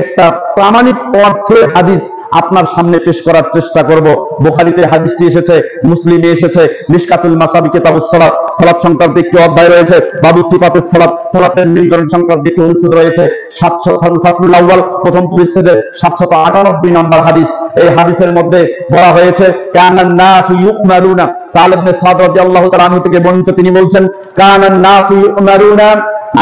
Speaker 1: একটা প্রামাণিক অর্থের হাদিস আপনার সামনে পেশ করার চেষ্টা করব। বুখারীতে হাদিসটি এসেছে, মুসলিমে এসেছে, মিশকাতুল মাসাবি কিতাবুস সালাত, সালাত সংক্রান্ত একটি অধ্যায় রয়েছে, বাবু সিফাতুস সালাত, সালাতের নির্ধারণ সংক্রান্ত একটি অনুচ্ছেদ রয়েছে, 700 ফাসলুল আউয়াল প্রথম পরিচ্ছেদে 798 নম্বর হাদিস। এই হাদিসের মধ্যে বলা হয়েছে কানান নাসু ইউমারুনা, সালেহ ইবনে সাদ রাদিয়াল্লাহু তাআলা আনহু থেকে বর্ণিত, তিনি বলছেন কানান নাসু ইউমারুনা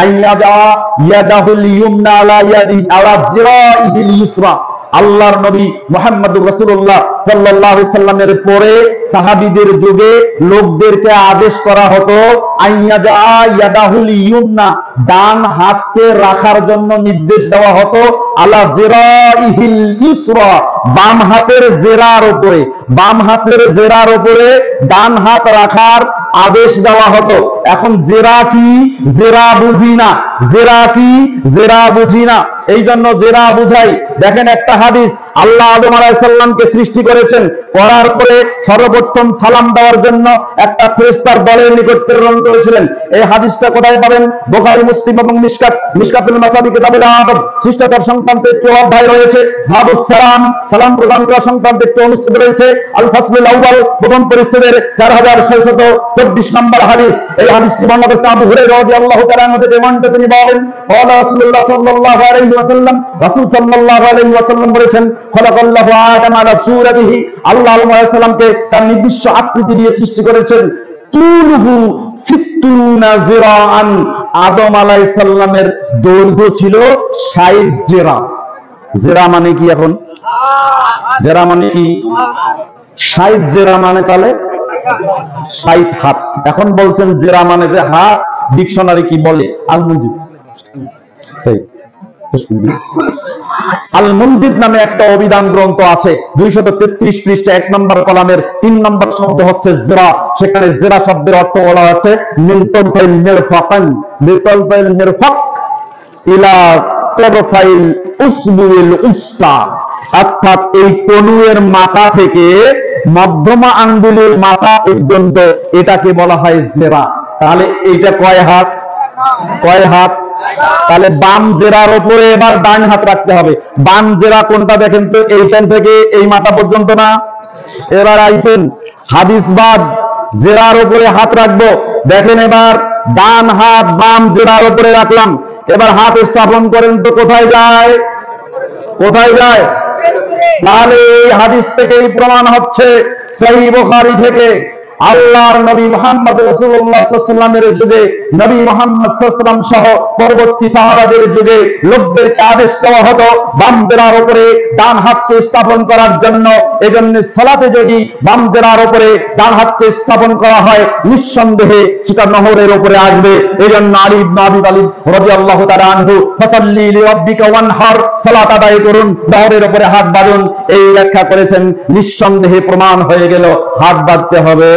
Speaker 1: আইয়াদা ইয়াদাহুল ইয়ুমনা আলা ইয়াদি আলা জিরাইহিল ইউসরা। আল্লাহর নবী মুহাম্মদুর রাসূলুল্লাহ সাল্লাল্লাহু আলাইহি সাল্লামের পরে সাহাবীদের যুগে লোকদেরকে আদেশ করা হতো আইয়াদা ইয়াদাহুল ইয়ুমনা, ডান হাতকে রাখার জন্য নির্দেশ দেওয়া হতো আলা জিরাইহিল ইউসরা, বাম হাতের জেরার উপরে, বাম হাতের জেরার উপরে ডান হাত রাখার আদেশ দেওয়া হতো। এখন জেরা কি? জেরা বুঝি না, জেরা কি? জেরা বুঝি না, এই জন্য জেরা বুঝাই। দেখেন একটা হাদিস, আল্লাহ আদম আলাইহিস সালামকে সৃষ্টি করেছেন, করার পরে সর্বপ্রথম সালাম দেওয়ার জন্য একটা ফেরেশতার দলের নিকট প্রেরণ করেছিলেন। এই হাদিসটা কোথায় পাবেন? বুখারী, মুসলিম এবং মিশকাতুল মাসাবি কিতাবুল আদব, শিষ্টাচার সংক্রান্ত একটি অধ্যায় রয়েছে, বাবুস সালাম, সালাম প্রদান করা সংক্রান্ত একটি অনুচ্ছেদ রয়েছে, আল ফাসলুল আউয়াল প্রথম পরিচ্ছেদের 4624 নম্বর হাদিস। এই হাদিসটি বর্ণনা করেছে আবু হুরায়রা রাদিয়াল্লাহু তাআলা আনহু থেকে বর্ণিত, তিনি বলেন ক্বালা রাসূলুল্লাহ সাল্লাল্লাহু আলাইহি ওয়াসাল্লাম, রাসূল সাল্লাল্লাহু আলাইহি ওয়াসাল্লাম বলেছেন খলাকাল্লাহু আদম আলা সূরাতিহি, আল্লাহ আলাইহিস সালামকে তার নির্দিষ্ট আকৃতি দিয়ে সৃষ্টি করেছেন। তুলুহু 60 জিরাআন, আদম আলাইহিস সালামের দৈর্ঘ্য ছিল 60 জিরা। জিরা মানে কি এখন? জেরা মানে কি? 60 জেরা মানে তাহলে 60 হাত। এখন বলছেন জেরা মানে যে হাত, ডিকশনারি কি বলে? আল মুনজিদ। আল মুনজিদ নামে একটা অভিধান গ্রন্থ আছে, 233 পৃষ্ঠা, 1 নম্বর কলামের 3 নম্বর শব্দ হচ্ছে জেরা। সেখানে জেরা শব্দের অর্থ বলা আছে মিন তারফাইল মিরফাকান, বিতারফাইল মিরফাক ইলা তারফাইল উসবুল উসতা, অর্থাৎ এই কনুয়ের মাথা থেকে মধ্যমা আঙ্গুলের মাথা পর্যন্ত এটাকে বলা হয় জেরা। তাহলে এইটা কয় হাত? কয় হাত? তাহলে বাম জেরার উপরে এবার ডান হাত রাখতে হবে। বাম জেরা কোনটা দেখেন তো? এইখান থেকে এই মাথা পর্যন্ত না? এবার আইছেন হাদিসবাদ, জেরার উপরে হাত রাখবো। দেখেন এবার ডান হাত বাম জেরার উপরে রাখলাম, এবার হাত স্থাপন করেন তো কোথায় যায়? কোথায় যায়? তাহলে এই হাদিস থেকেই প্রমাণ হচ্ছে, সহিহ বুখারী থেকে, আল্লাহর নবী মুহাম্মদ রাসূলুল্লাহ সাল্লাল্লাহু আলাইহি ওয়াসাল্লামের যুগে, নবী মুহাম্মদ সাল্লাল্লাহু আলাইহি ওয়াসাল্লাম সহ পরবর্তী সাহাবাদের যুগে লোকদেরকে আদেশ দেওয়া হতো বাম জেরার উপরে ডান হাতকে স্থাপন করার জন্য। এজন্য সালাতে যদি বাম জেরার উপরে ডান হাতকে স্থাপন করা হয়, নিঃসন্দেহে সেটা নহরের উপরে আসবে। এজন্য আলী ইবনে আবি তালিব রাদিয়াল্লাহু তাআলা আনহু, ফাসাল্লি লিরাব্বিকা ওয়ানহার, সালাত আদায় করুন, নহরের উপরে হাত বাঁধুন, এই ব্যাখ্যা করেছেন। নিঃসন্দেহে প্রমাণ হয়ে গেল হাত বাঁধতে হবে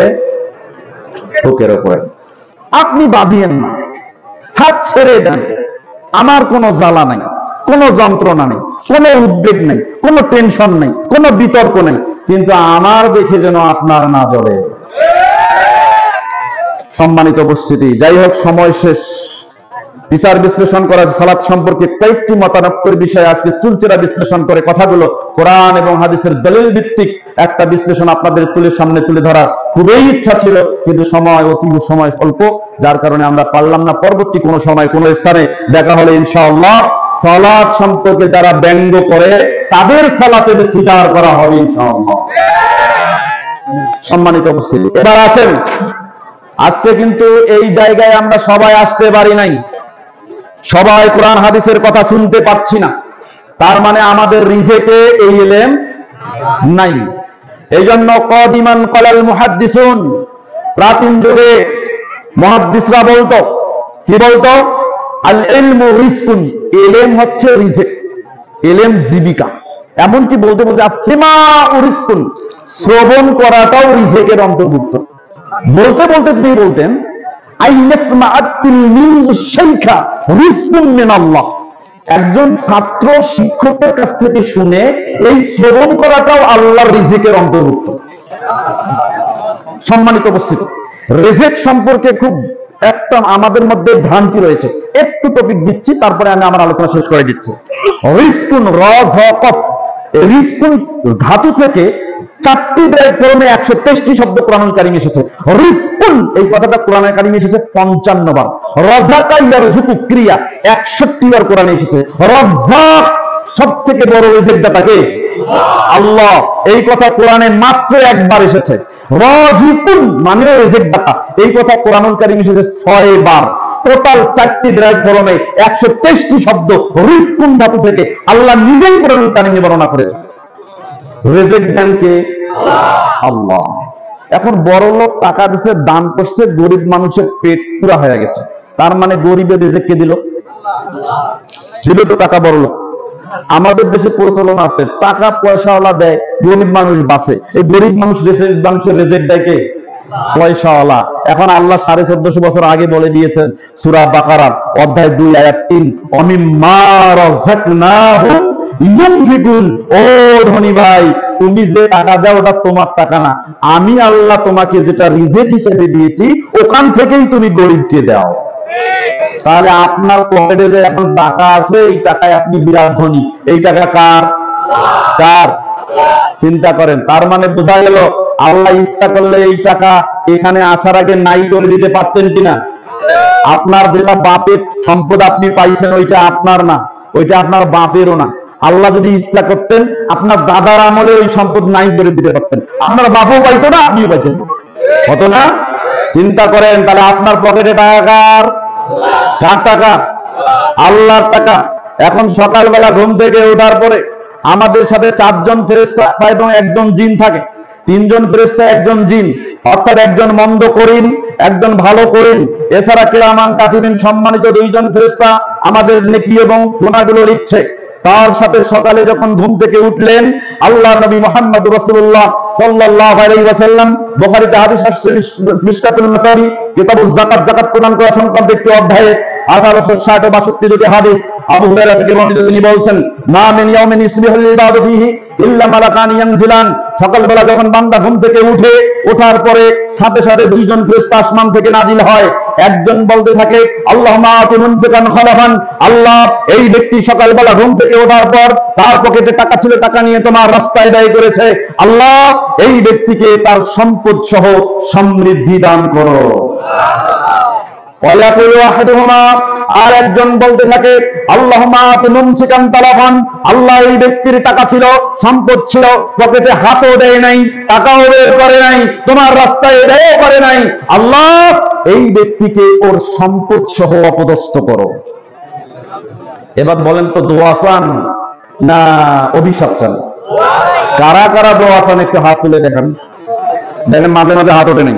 Speaker 1: বুকের উপরে। আপনি বাঁধিয়েন না, হাত ছেড়ে দেন, আমার কোনো জ্বালা নাই, কোনো যন্ত্রণা নেই, কোনো উদ্বেগ নেই, কোনো টেনশন নেই, কোনো বিতর্ক নেই, কিন্তু আমার দেখে যেন আপনার না জ্বলে। সম্মানিত উপস্থিতি, যাই হোক, সময় শেষ। বিচার বিশ্লেষণ করা সালাত সম্পর্কে কয়েকটি মতানক্যের বিষয়ে আজকে চুলচেরা বিশ্লেষণ করে কথাগুলো কোরআন এবং হাদিসের দলিল ভিত্তিক একটা বিশ্লেষণ আপনাদের সামনে তুলে ধরার খুবই ইচ্ছা ছিল, কিন্তু সময় অল্প, যার কারণে আমরা পারলাম না। পরবর্তী কোনো সময় কোনো স্থানে দেখা হলে ইনশাআল্লাহ সালাত সম্পর্কে যারা ব্যঙ্গ করে তাদের সালাতে বিচার করা হবে ইনশাআল্লাহ। সম্মানিত উপস্থিতি, এবার আসেন, আজকে কিন্তু এই জায়গায় আমরা সবাই আসতে পারি নাই, সবাই কোরআন হাদিসের কথা শুনতে পাচ্ছি না। তার মানে আমাদের রিজেকে এই ইলম নাই। এই জন্য কদিমান কলাল মুহাদ্দিসুন, প্রাচীন যুগে মুহাদ্দিসরা বলতো, কি বলতো? আল ইলমু রিজকুন, ইলম হচ্ছে রিজেক, ইলম জীবিকা। এমনকি বলতে বলতে আসমাউ রিজকুন, শ্রবণ করাটাও রিজেকের অন্তর্ভুক্ত। বলতে বলতে তিনি বলতেন একজন ছাত্র শিক্ষকের কাছ থেকে শুনে এই শ্রবণ করাটাও আল্লাহর রিজিকের অন্তর্ভুক্ত। সম্মানিত উপস্থিতি, রিজিক সম্পর্কে খুব একটা আমাদের মধ্যে ভ্রান্তি রয়েছে। একটু টপিক দিচ্ছি, তারপরে আমি আমার আলোচনা শেষ করে দিচ্ছি। রিজকুন, রিজকুন ধাতু থেকে 4টি ফর্মে 123টি শব্দ কোরআনুল কারীমে এসেছে। রিজকুন এই কথাটা কোরআনুল কারীমে এসেছে 55 বার। রাযাকা ইয়ারযুকু ক্রিয়া 61 বার কোরআনে এসেছে। রাজ্জাক সবথেকে বড় রিজিক দাতা কে? আল্লাহ। এই কথা কোরআনে মাত্র একবার এসেছে। রাযিকুন মানে রিজিক দাতা, এই কথা কোরআনুল কারীমে এসেছে 6 বার। টোটাল 4টি ফর্মে 123টি শব্দ রিজকুন ধাতু থেকে আল্লাহ নিজেই কোরআনুল কারীমে বর্ণনা করেছেন। রিজিক দেন কে? আল্লাহ। এখন বড় লোক টাকা দিচ্ছে, দান করছে, গরিব মানুষের পেট পুরা হয়ে গেছে, তার মানে গরিবের রিজিক কে দিল? দিল তো টাকা বড় লোক। আমাদের দেশে প্রচলন আছে, টাকা পয়সাওয়ালা দেয়, গরিব মানুষ বাঁচে। এই গরিব মানুষের রিজিক দেয় কে? পয়সাওয়ালা। এখন আল্লাহ 1450 বছর আগে বলে দিয়েছেন সূরা বাকারার অধ্যায় 2 আয়াত 3, অমিম্মা রাযাকনাহুম ইউনফিকুন। ও ধনী ভাই, তুমি যে টাকা দাও ওটা তোমার টাকা না, আমি আল্লাহ তোমাকে যেটা রিজিক হিসেবে দিয়েছি ওখান থেকেই তুমি গরিবকে দাও। তাহলে আপনার পকেটে যে এখন টাকা আছে, এই টাকায় আপনি বিরাট ধনী। এই টাকা কার? কার? চিন্তা করেন। তার মানে বোঝা গেল আল্লাহ ইচ্ছা করলে এই টাকা এখানে আসার আগে নাই করে দিতে পারতেন কিনা? আপনার যেটা বাপের সম্পদ আপনি পাইছেন ওইটা আপনার না, ওইটা আপনার বাপেরও না। আল্লাহ যদি ইচ্ছা করতেন আপনার দাদার আমলে ওই সম্পদ নাই করে দিতে পারতেন, আপনার বাপও পাইতো না, আপনিও পাইতেন, হতো না? চিন্তা করেন, তাহলে আপনার পকেটে টাকা কার? কার টাকা? আল্লাহর টাকা। এখন সকালবেলা ঘুম থেকে ওঠার পরে আমাদের সাথে 4 জন ফেরেশতা এবং 1 জন জিন থাকে। 3 জন ফেরেশতা 1 জন জিন, অর্থাৎ 1 জন মন্দ করিম, 1 জন ভালো করিম। এছাড়া কিরামান কাতিবিন সম্মানিত 2 জন ফেরেশতা আমাদের নেকি এবং গুনাহগুলো লিখছে। তার সাথে সকালে যখন ঘুম থেকে উঠলেন, আল্লাহ নবী মুহাম্মদ রাসূলুল্লাহ সাল্লাল্লাহু আলাইহি ওয়াসাল্লাম, বুখারীতে হাদিস আসছে মিশকাতুল মাসাবি কিতাবুজ যাকাত, যাকাত প্রদান করা সংক্রান্ত একটি অধ্যায়ে 1860 ও 62 দুটি হাদিস আবু হুরায়রা থেকে বর্ণিত। তিনি বলছেন, মা মিন ইয়াউমিন ইসবিহুল ইবাদু ফীহি ইল্লা মালাকানি ইয়ানজিলান। সকালবেলা যখন বান্দা ঘুম থেকে ওঠার পরে সাথে সাথে 2 জন ফেরেশতা আসমান থেকে নাজিল হয়। একজন বলতে থাকে, আল্লাহুম্মা আতি মুনফিকান খলাফান, আল্লাহ এই ব্যক্তি সকালবেলা ঘুম থেকে ওঠার পর তার পকেটে টাকা ছিল, টাকা নিয়ে তোমার রাস্তায় ব্যয় করেছে, আল্লাহ এই ব্যক্তিকে তার সম্পদ সহ সমৃদ্ধি দান করো। আর একজন বলতে থাকে, আল্লাহুম্মা আতি মুমসিকান তালাফান, আল্লাহ এই ব্যক্তির টাকা ছিল, সম্পদ ছিল, পকেটে হাতও দেয় নাই, টাকাও বের করে নাই, তোমার রাস্তায় ব্যয় করে নাই, আল্লাহ এই ব্যক্তিকে ওর সম্পদ সহ অপদস্থ করো। এবার বলেন তো, দোয়া চান না অভিশাপ চান? কারা কারা দোয়া চান একটু হাত তুলে দেখান। দেখেন মাঝে মাঝে হাত ওঠে নাই,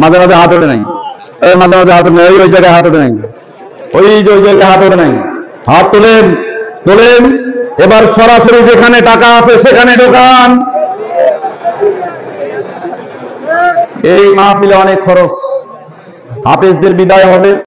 Speaker 1: মাঝে মাঝে হাত ওঠে নাই, মাঝে মাঝে হাত ওঠে নাই, ওই জায়গায় হাত ওঠে নাই, ওই জায়গায় হাত ওঠে নাই। হাত তোলেন, তোলেন। এবার সরাসরি যেখানে টাকা আছে সেখানে ঢোকান। এই মাহফিলে অনেক খরচ, হাফেজদের বিদায় হবে।